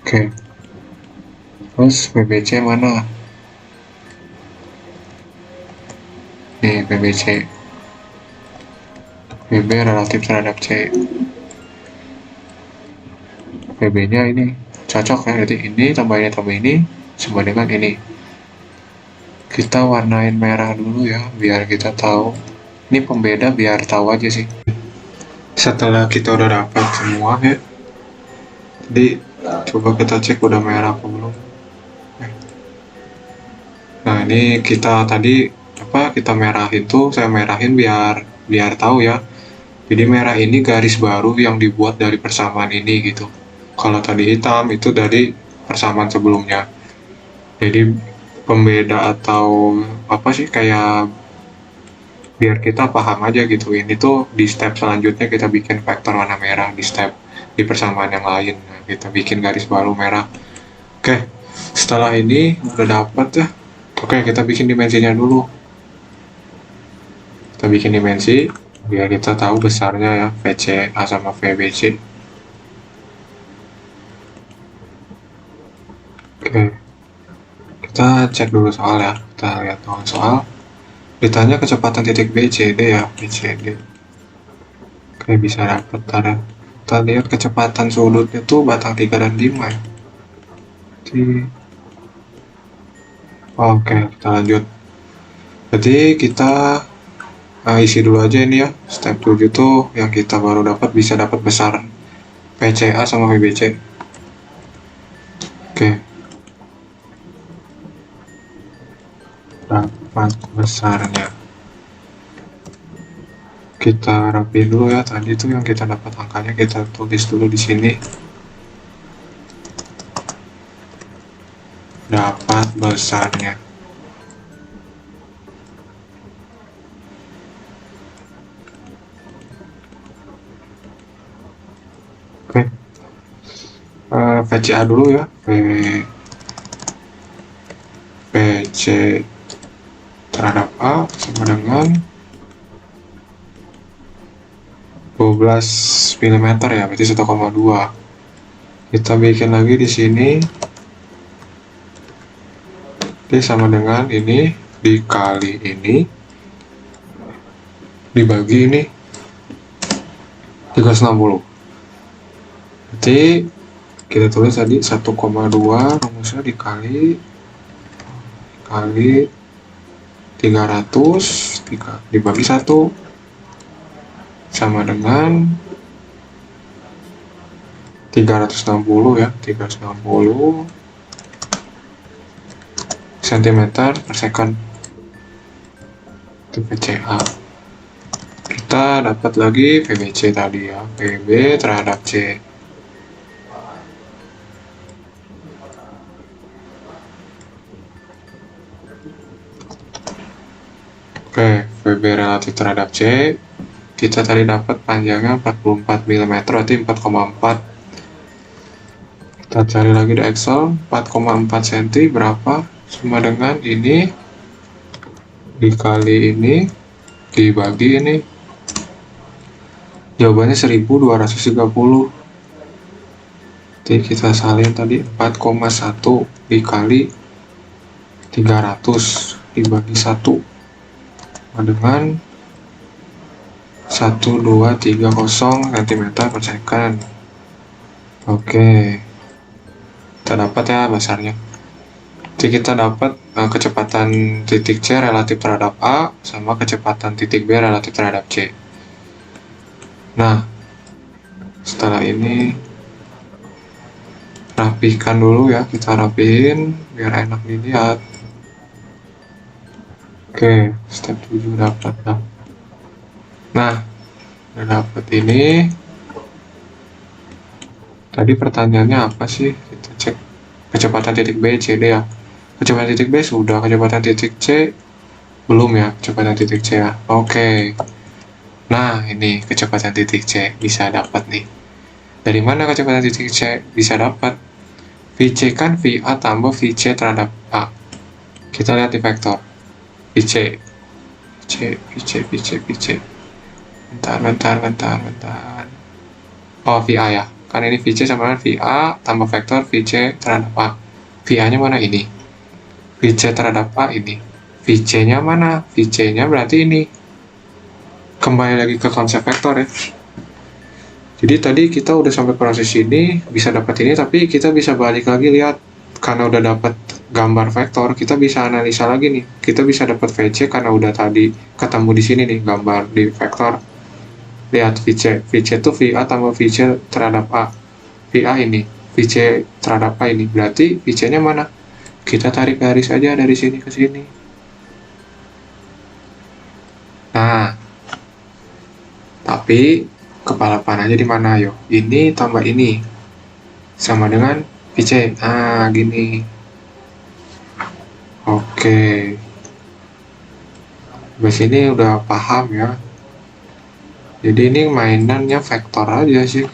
Oke. Terus VBC mana? Nih, VBC. VB relatif terhadap C. VB-nya ini cocok ya, jadi ini tambah ini sama dengan ini. Kita warnain merah dulu ya, biar kita tahu. Ini pembeda biar tahu aja sih. Setelah kita udah dapat semua ya, jadi coba kita cek udah merah apa belum. Nah ini kita tadi kita merahin tuh, saya merahin biar tahu ya. Jadi merah ini garis baru yang dibuat dari persamaan ini gitu. Kalau tadi hitam itu dari persamaan sebelumnya. Jadi pembeda atau apa sih, kayak biar kita paham aja gitu. Ini tuh di step selanjutnya kita bikin vektor warna merah di step di persamaan yang lain. Nah, kita bikin garis baru merah. Oke, setelah ini udah dapat ya. Oke, kita bikin dimensinya dulu. Kita bikin dimensi biar kita tahu besarnya ya, VCA sama VBC. Oke, kita cek dulu soal ya. Kita lihat soal. Ditanya kecepatan titik BCD ya, BCD. Oke, bisa dapat ya. Kita lihat kecepatan sudutnya tuh batang 3 dan 5 ya. Oke, kita lanjut. Jadi kita isi dulu aja ini ya. Step 7 tuh yang kita baru dapat, bisa dapat besar VCA sama VBC. Oke. Dapat besarnya. Kita rapiin dulu ya. Tadi tuh yang kita dapat angkanya kita tulis dulu di sini. Dapat besarnya. Oke. VCA dulu ya. VC terhadap A sama dengan 12 mm ya, berarti 1,2. Kita bikin lagi di sini. Oke, sama dengan ini dikali ini dibagi ini 360. Berarti kita tulis tadi 1,2 rumusnya dikali 300 dibagi 1 sama dengan 360 ya, 360 cm per second. Itu VCA. Kita dapat lagi VBC tadi ya, VB terhadap C. Oke, VB relatif terhadap C. Kita tadi dapat panjangnya 44 mm, berarti 4,4. Kita cari lagi di Excel, 4,4 cm berapa? Sama dengan ini dikali ini dibagi ini. Jawabannya 1230. Jadi kita salin tadi 4,1 dikali 300 dibagi 1 sama dengan 1230 cm per second. Oke, kita dapat ya besarnya. Jadi kita dapat kecepatan titik C relatif terhadap A sama kecepatan titik B relatif terhadap C. Nah, setelah ini rapihkan dulu ya, kita rapihin biar enak dilihat. Oke, step 7 dapat lah. Nah, udah dapat ini. Tadi pertanyaannya apa sih? Kita cek kecepatan titik B, C, D ya. Kecepatan titik B sudah, kecepatan titik C belum ya, kecepatan titik C ya. Oke. Nah, ini kecepatan titik C bisa dapat nih. Dari mana kecepatan titik C bisa dapat? VC kan VA tambah VC terhadap A. Kita lihat di vektor. VC. Bentar. Oh, VA ya. Kan ini VC sama dengan VA tambah vektor VC terhadap A. VA-nya mana ini? VC terhadap A ini. VC-nya mana? VC-nya berarti ini. Kembali lagi ke konsep vektor ya. Jadi tadi kita udah sampai proses ini, bisa dapat ini, tapi kita bisa balik lagi lihat. Karena udah dapat gambar vektor, kita bisa analisa lagi nih. Kita bisa dapat VC karena udah tadi ketemu di sini nih, gambar di vektor. Lihat VC itu VA tambah VC terhadap A. VA ini, VC terhadap A ini. Berarti VC-nya mana? Kita tarik garis aja dari sini ke sini. Nah, tapi kepala panahnya di mana yo? Ini tambah ini sama dengan VC. Ah, gini. Oke. Di sini udah paham ya. Jadi ini mainannya vektor aja sih.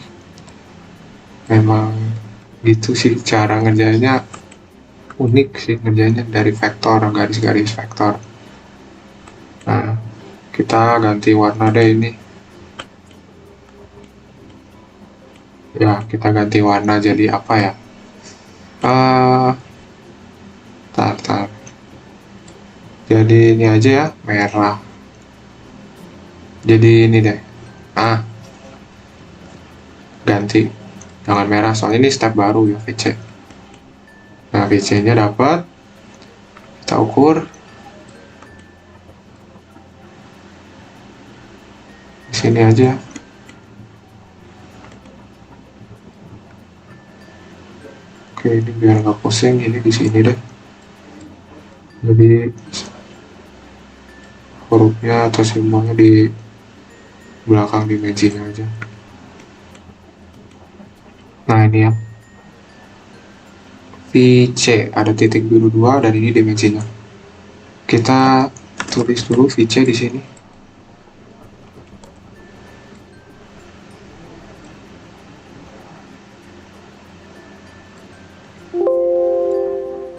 Memang gitu sih cara ngerjainnya, unik sih ngerjainnya dari vektor, garis-garis vektor. Nah, kita ganti warna deh ini. Ya, kita ganti warna jadi apa ya? Tar. Jadi ini aja ya, merah. Jadi ini deh. Ganti. Jangan merah, soalnya ini step baru ya, VC. Nah, VC-nya dapat. Kita ukur. Di sini aja. Oke, ini biar nggak pusing, ini di sini deh. Jadi hurufnya atau simbolnya di belakang dimensinya aja. Nah, ini ya. VC ada titik biru 2 dan ini dimensinya. Kita tulis dulu VC di sini.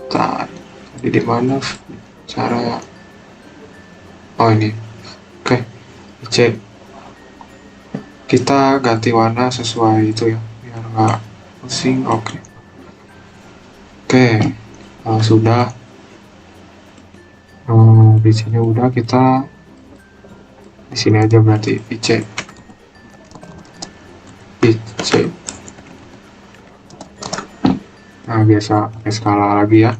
Tadi di mana cara Oh ini, oke, VC. Kita ganti warna sesuai itu ya, biar nggak pusing. Oke, kalau sudah, VC-nya udah, kita di sini aja berarti VC. Nah, biasa pakai skala lagi ya.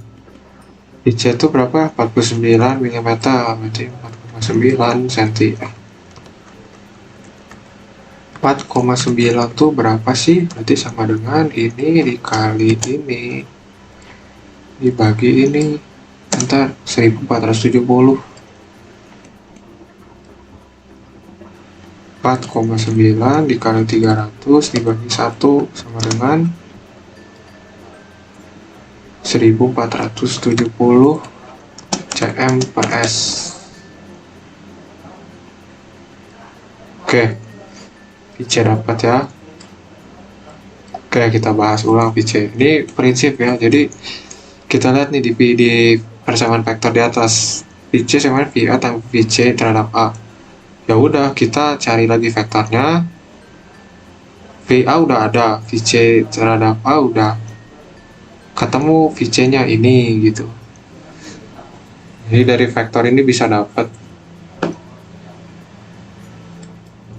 VC itu berapa? 49 mm, berarti 4,9 cm. 4,9 tuh berapa sih? Berarti sama dengan ini dikali ini dibagi ini. Ntar 1470. 4,9 dikali 300 dibagi 1 sama dengan 1470 cm per S. Oke, VC dapat ya. Oke, kita bahas ulang VC. Ini prinsip ya. Jadi kita lihat nih di persamaan vektor di atas, VC sama VA tambah VC terhadap A. Ya udah, kita cari lagi vektornya. VA udah ada, VC terhadap A udah ketemu, VC-nya ini gitu. Jadi dari vektor ini bisa dapat.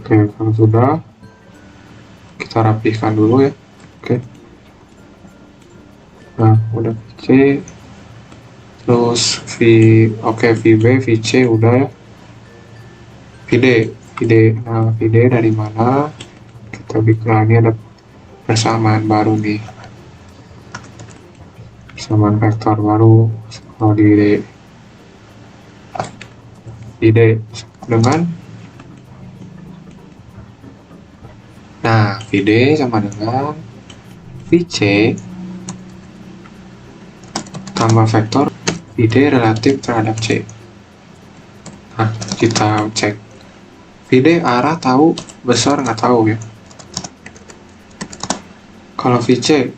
Oke, kalau sudah, kita rapihkan dulu ya. Oke. Nah, udah VC. Terus VB, VC udah ya. VD. Nah, VD dari mana? Kita bikin, ini ada persamaan baru nih. Persamaan vektor baru. Kalau di VD dengan, nah, VD sama dengan VC tambah vektor VD relatif terhadap C. Nah, kita cek. VD arah tahu, besar nggak tahu ya. Kalau VC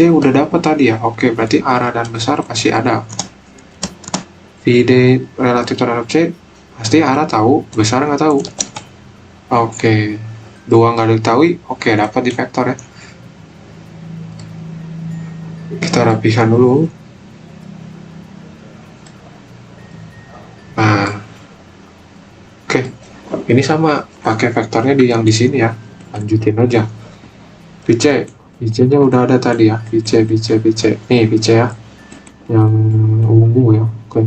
udah dapat tadi ya. Oke, berarti arah dan besar pasti ada. VD relatif terhadap C, pasti arah tahu, besar nggak tahu. Oke, dua nggak diketahui. Oke, dapat di vektor ya. Kita rapikan dulu. Nah, oke, ini sama pakai vektornya yang di sini ya. Lanjutin aja. VC-nya udah ada tadi ya. VC. Nih VC ya, yang ungu ya. Oke.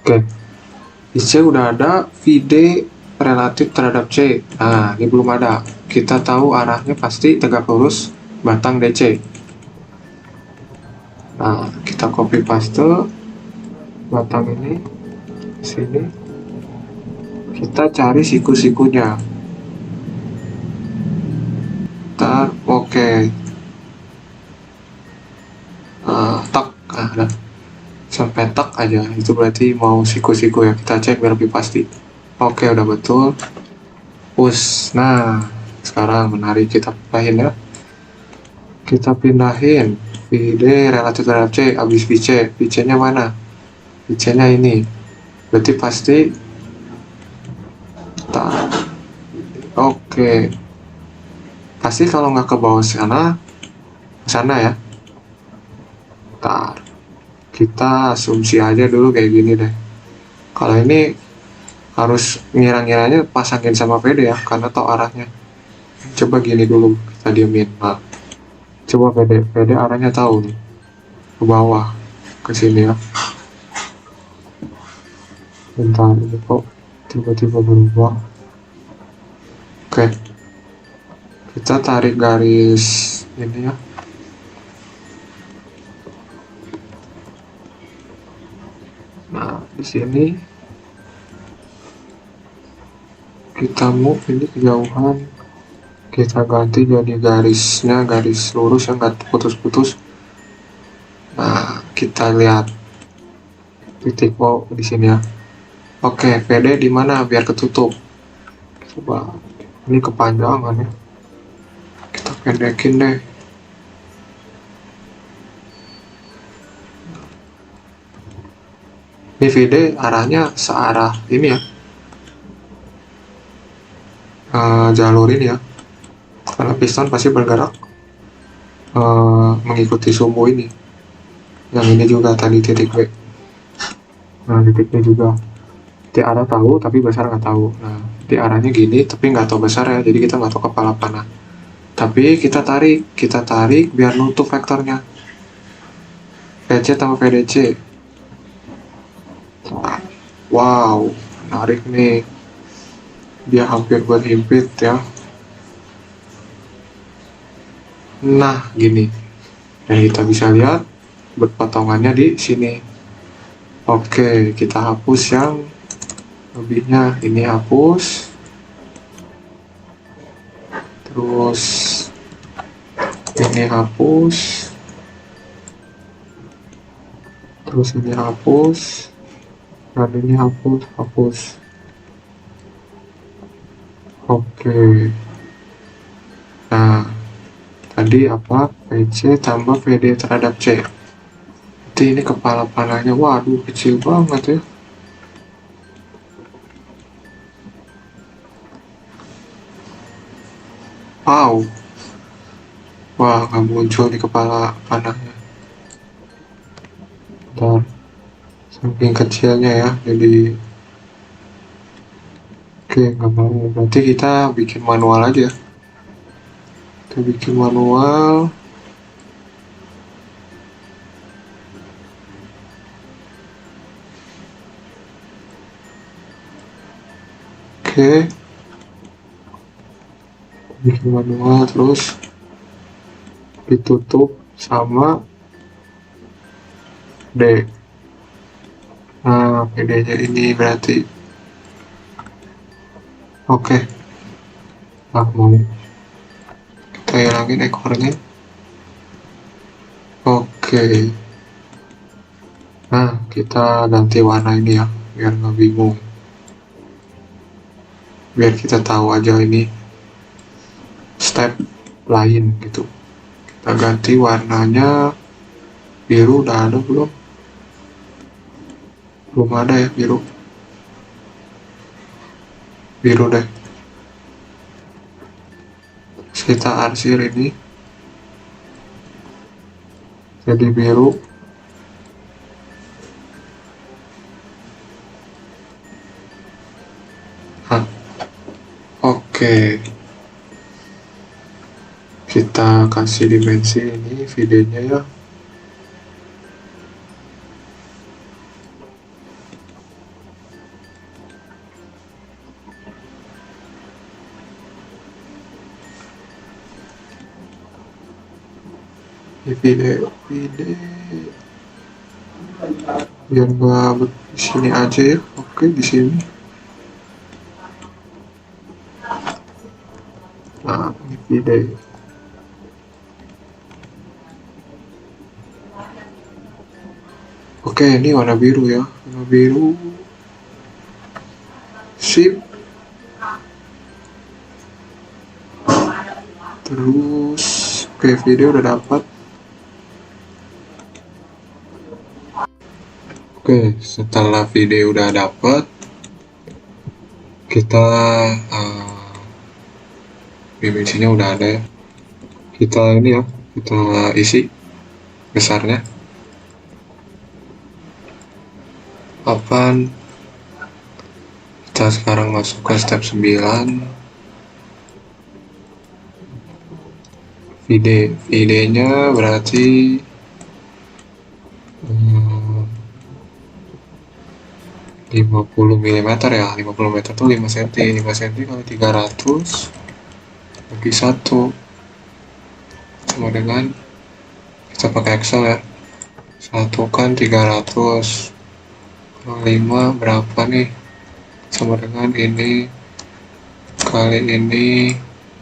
Oke, VC udah ada, VD relatif terhadap C. Nah, ini belum ada. Kita tahu arahnya pasti tegak lurus batang DC. Nah, kita copy paste batang ini ke sini. Kita cari siku-sikunya. Ntar, oke. Tak, ada. Sampai tak aja, itu berarti mau siku-siku ya. Kita cek biar lebih pasti. Oke, udah betul. Push. Nah, sekarang menarik, kita pindahin ya. Kita pindahin VD relatif terhadap C, habis VC nya mana? VC nya ini, berarti pasti oke. Pasti kalau nggak ke bawah sana ya. Ntar kita asumsi aja dulu kayak gini deh. Kalau ini harus ngira-ngiranya pasangin sama PD ya, karena tau arahnya. Coba gini dulu, kita diemin. Nah, coba PD arahnya tahu nih, ke bawah, ke sini ya. Bentar, ini kok tiba-tiba berubah. Oke, kita tarik garis ini ya. Nah, di sini kita move ini kejauhan, kita ganti jadi garisnya garis lurus yang nggak putus-putus. Nah, kita lihat titik O di sini ya. Oke, PD di mana biar ketutup? Coba, ini kepanjangan ya. Kita pendekin deh. Ini VD arahnya searah ini ya, jalur ini ya, karena piston pasti bergerak mengikuti sumbu ini. Yang ini juga tadi titik B. Nah, titik B juga. Titik arah tahu, tapi besar nggak tahu. Nah, titik arahnya gini, tapi nggak tahu besar ya, jadi kita nggak tahu kepala panah. Tapi kita tarik biar nutup vektornya. VC tambah VDC. Wow, menarik nih. Dia hampir berhimpit ya. Nah, gini. Dan kita bisa lihat berpotongannya di sini. Oke, kita hapus yang lebihnya. Ini hapus. Terus ini hapus. Terus ini hapus. Dan ini hapus. Oke. Nah, tadi apa? VC tambah VD terhadap C. Jadi ini kepala panahnya, waduh kecil banget ya. Wow. Wah, nggak muncul di kepala panahnya. Bentar. Saking kecilnya ya, jadi oke, nggak mau. Berarti kita bikin manual aja. Kita bikin manual. Oke. Bikin manual terus ditutup sama D. Nah, PD-nya ini berarti. Oke. Nah, mau. Kita hilangin ekornya. Oke. Nah, kita ganti warna ini ya, biar nggak bingung. Biar kita tahu aja ini step lain gitu. Kita ganti warnanya biru. Udah ada belum? Belum ada ya biru. Biru deh. Terus kita arsir ini jadi biru. Hah. Oke. Kita kasih dimensi ini videonya ya. Video biar nggak di sini aja ya. Oke, di sini. Nah, ini video. Oke, ini warna biru ya. Warna biru. Sip. Terus, oke, video udah dapat. Oke, setelah video udah dapat, kita dimensinya udah ada ya. Kita ini ya, kita isi besarnya. Papan. Kita sekarang masuk ke step 9. VD-nya berarti 50 mm ya. 50 meter tuh 5 cm. 5 cm kali 300 bagi 1 sama dengan, kita pakai Excel ya, 1 kan 300 kali 5 berapa nih, sama dengan ini kali ini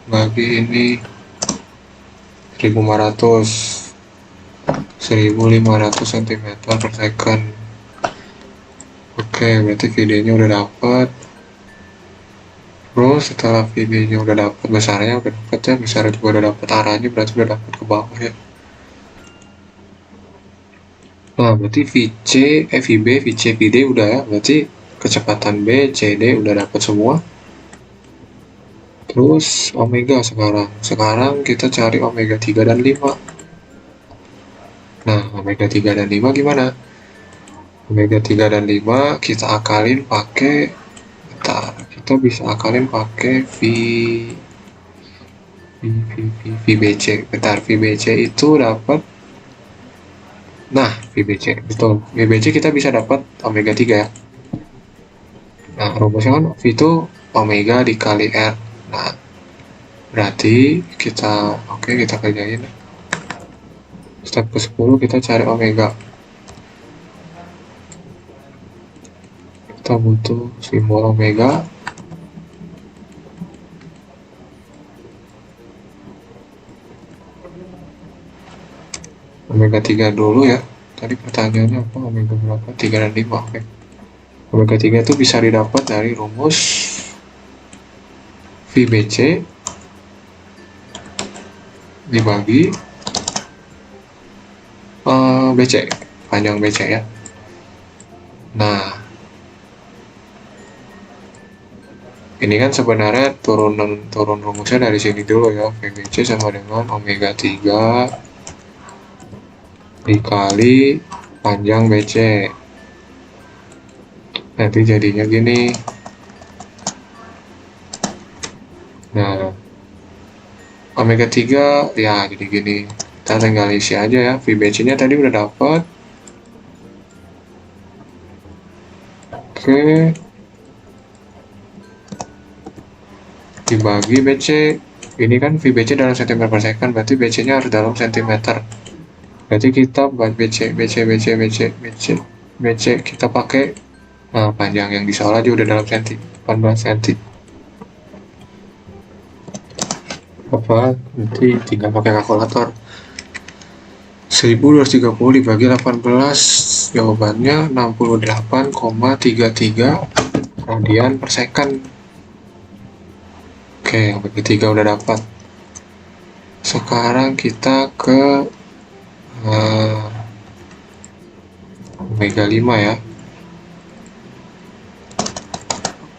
bagi ini 1500 cm per second. Oke, berarti videonya udah dapat. Terus setelah videonya udah dapat, besarnya udah dapat ya, besarnya juga udah dapat, arahnya berarti udah dapat ke bawah ya. Nah, berarti VB, VC, VD udah ya. Berarti kecepatan B, CD udah dapat semua. Terus omega sekarang. Sekarang kita cari omega 3 dan 5. Nah, omega 3 dan 5 gimana? Omega 3 dan 5 kita akalin pakai, bentar, kita bisa akalin pakai VBC. Bentar, VBC itu dapat, nah VBC, betul. VBC kita bisa dapat omega 3 ya. Nah, rumusnya kan V itu omega dikali R. Nah, berarti kita, oke, kita kerjain. Step ke 10 kita cari omega. Kita butuh simbol omega. Omega 3 dulu ya. Tadi pertanyaannya apa? Omega berapa? 3 dan 5. Oke. Omega 3 itu bisa didapat dari rumus VBC dibagi BC, panjang BC ya. Nah, ini kan sebenarnya turun rumusnya dari sini dulu ya. VBC sama dengan omega 3 dikali panjang BC. Nanti jadinya gini. Nah, omega 3 ya jadi gini. Kita tinggal isi aja ya. VBC nya tadi udah dapat. Oke, dibagi BC. Ini kan VBC dalam cm per second, berarti BC nya harus dalam cm. Berarti kita buat BC kita pakai, nah panjang yang di soal aja udah dalam senti, 18 cm. Apa? Nanti tinggal pakai kalkulator. 1230 dibagi 18, jawabannya 68,33 radian per second. Oke, yang ketiga udah dapat. Sekarang kita ke omega 5 ya.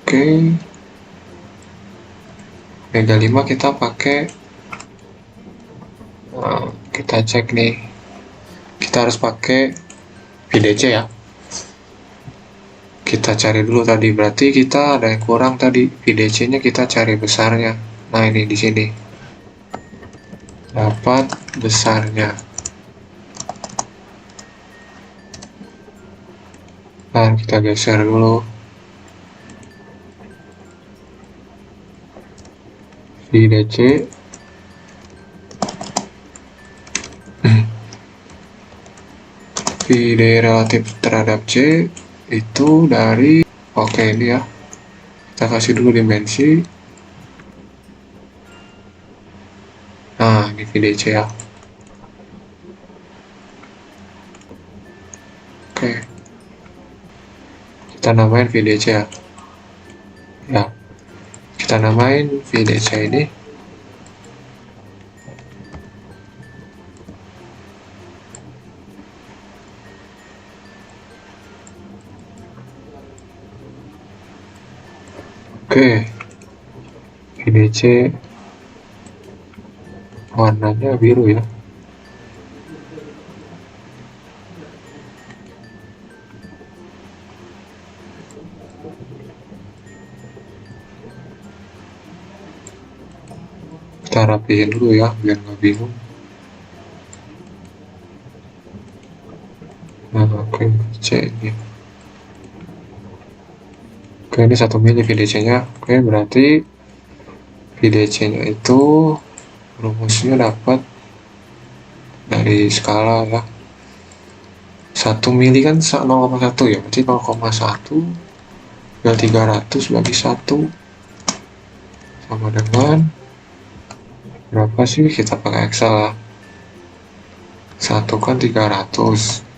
Oke, omega 5 kita pakai, kita cek nih, kita harus pakai VDC ya. Kita cari dulu tadi, berarti kita ada yang kurang tadi, VDC nya kita cari besarnya. Nah ini di sini dapat besarnya. Nah, kita geser dulu. VDC VD relatif terhadap C itu dari, oke ini ya, kita kasih dulu dimensi. Nah, ini VDC ya. Oke, kita namain VDC ya. Ya, kita namain VDC ini VDC warnanya biru ya. Kita rapihin dulu ya biar nggak bingung. Nah, oke, C ini. Oke, ini 1 mili VDC nya. Oke, berarti VDC nya itu rumusnya dapat dari skala ya. 1 mili kan 0,1 ya, berarti 0,1 dan 300 bagi 1 sama dengan berapa sih? Kita pakai Excel ya. 1 kan 300.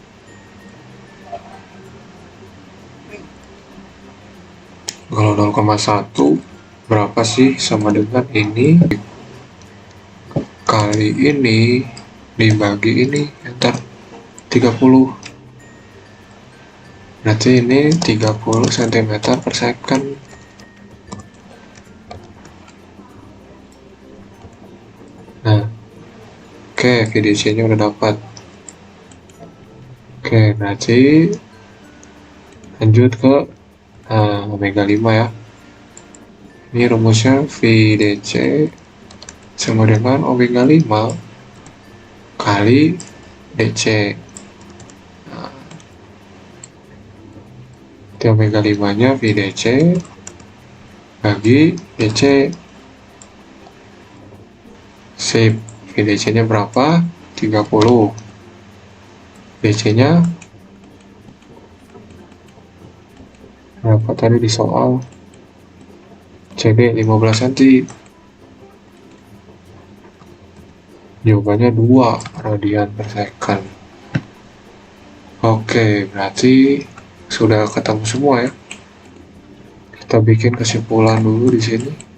Kalau 0,1 berapa sih? Sama dengan ini kali ini dibagi ini, enter 30. Berarti ini 30 cm per second. Nah, oke, VDC-nya udah dapat. Oke, berarti lanjut ke omega 5 ya. Ini rumusnya VDC sama dengan omega 5 kali DC. Nah, di omega 5 nya VDC bagi DC. Sip, VDC nya berapa? 30. DC nya berapa tadi di soal? CB 15 cm. Jawabannya 2 radian per second. Oke, berarti sudah ketemu semua ya. Kita bikin kesimpulan dulu di sini.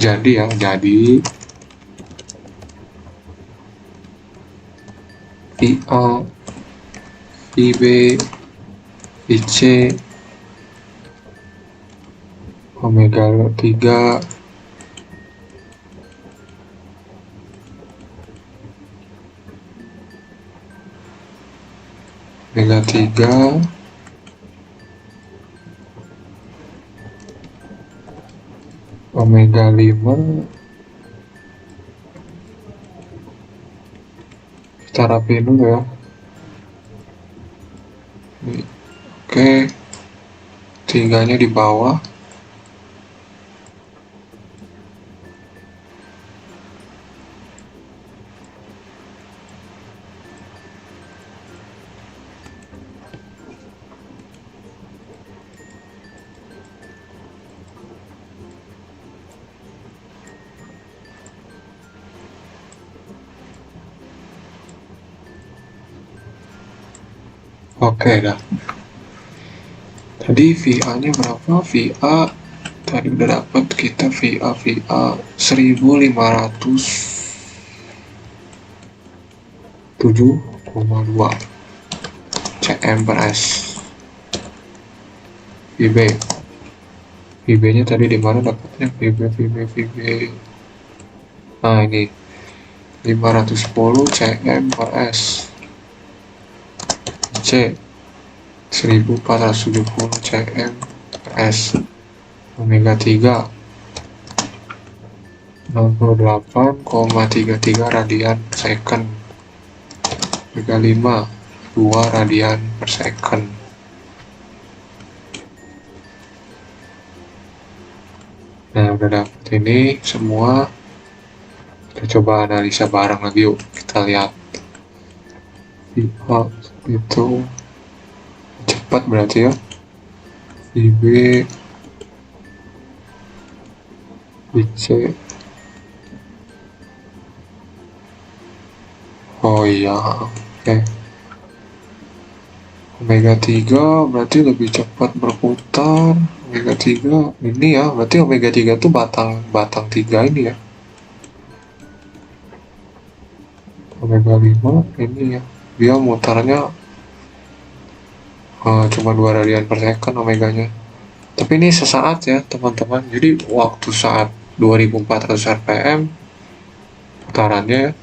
Jadi VA, VB, VC, omega 3, omega 3, omega 5, kita rapiin dulu ya. Oke, 3-nya di bawah. Oke dah. Tadi VA-nya berapa? VA tadi udah dapat kita VA 1507,2 cm per S. VB nya tadi di mana dapatnya? VB. Nah, ini 510 cm per S. C 1470 cm per S. Omega 3 68,33 radian per second. Omega 5 2 radian per second. Nah, udah dapet ini semua. Kita coba analisa bareng lagi yuk. Kita lihat VA itu cepat berarti ya. VB, VC. Oh iya, oke. Omega 3 berarti lebih cepat berputar. Omega 3 ini ya, berarti omega 3 tuh batang 3 ini ya. Omega 5 ini ya, dia mutarnya cuma 2 radian per second omeganya. Tapi ini sesaat ya teman-teman, jadi waktu saat 2400 rpm putarannya ya.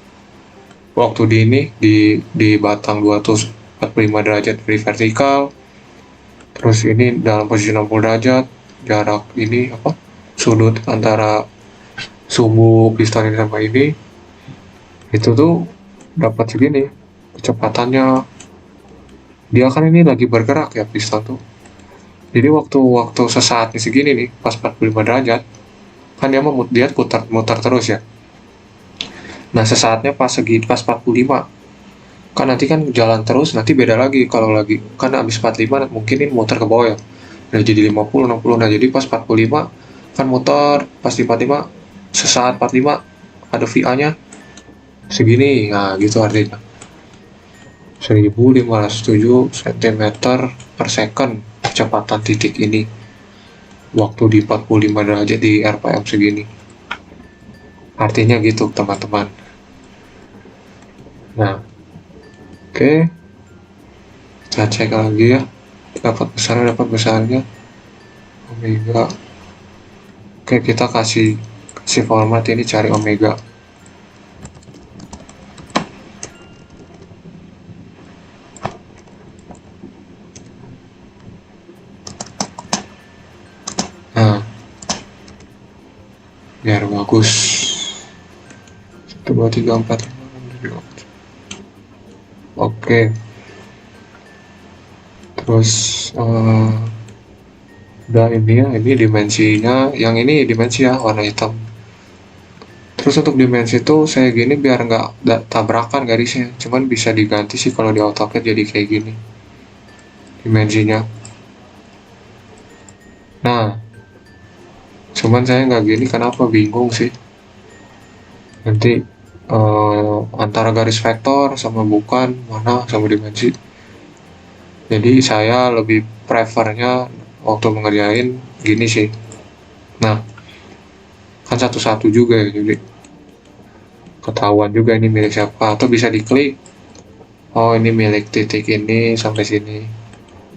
Waktu di ini di batang 245 derajat dari vertikal, terus ini dalam posisi 60 derajat, jarak ini apa, sudut antara sumbu piston ini sama ini, itu tuh dapat segini kecepatannya. Dia kan ini lagi bergerak ya piston tuh, jadi waktu sesaatnya segini nih pas 45 derajat kan dia mutar terus ya. Nah, sesaatnya pas 45 kan nanti kan jalan terus, nanti beda lagi kalau lagi kan habis 45 mungkin ini muter ke bawah ya. Nah, jadi 50 60. Nah, jadi pas 45 kan muter, pas 45 sesaat 45 ada VA-nya segini. Nah, gitu artinya 1507 cm per second kecepatan titik ini waktu di 45 derajat di RPM segini. Artinya gitu teman-teman. Nah, oke. Kita cek lagi ya, dapat besarnya omega. Oke, kita kasih format ini, cari omega. Nah, biar bagus. 1 2 3 4 5 6 7 Oke. Terus udah ini ya, ini dimensinya, yang ini dimensi ya warna hitam. Terus untuk dimensi itu saya gini biar nggak tabrakan garisnya, cuman bisa diganti sih kalau di AutoCAD jadi kayak gini dimensinya. Nah, cuman saya nggak gini, kenapa bingung sih nanti antara garis vektor sama bukan, mana sama dimensi. Jadi saya lebih prefernya waktu mengerjain gini sih. Nah, kan satu-satu juga ya, jadi ketahuan juga ini milik siapa, atau bisa diklik, oh ini milik titik ini sampai sini,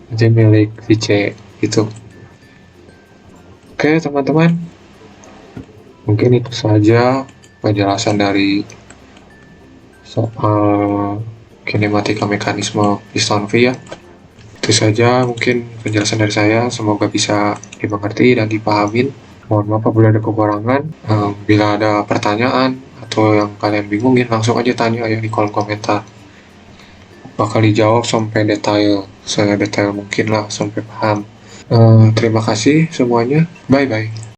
jadi milik VC gitu. Oke teman-teman, mungkin itu saja penjelasan dari soal kinematika mekanisme piston V ya. Itu saja mungkin penjelasan dari saya, semoga bisa dimengerti dan dipahamin. Mohon maaf apabila ada kekurangan. Bila ada pertanyaan atau yang kalian bingungin, langsung aja tanya ya di kolom komentar. Bakal dijawab sampai detail, sedetail mungkin lah, sampai paham. Terima kasih semuanya, bye bye.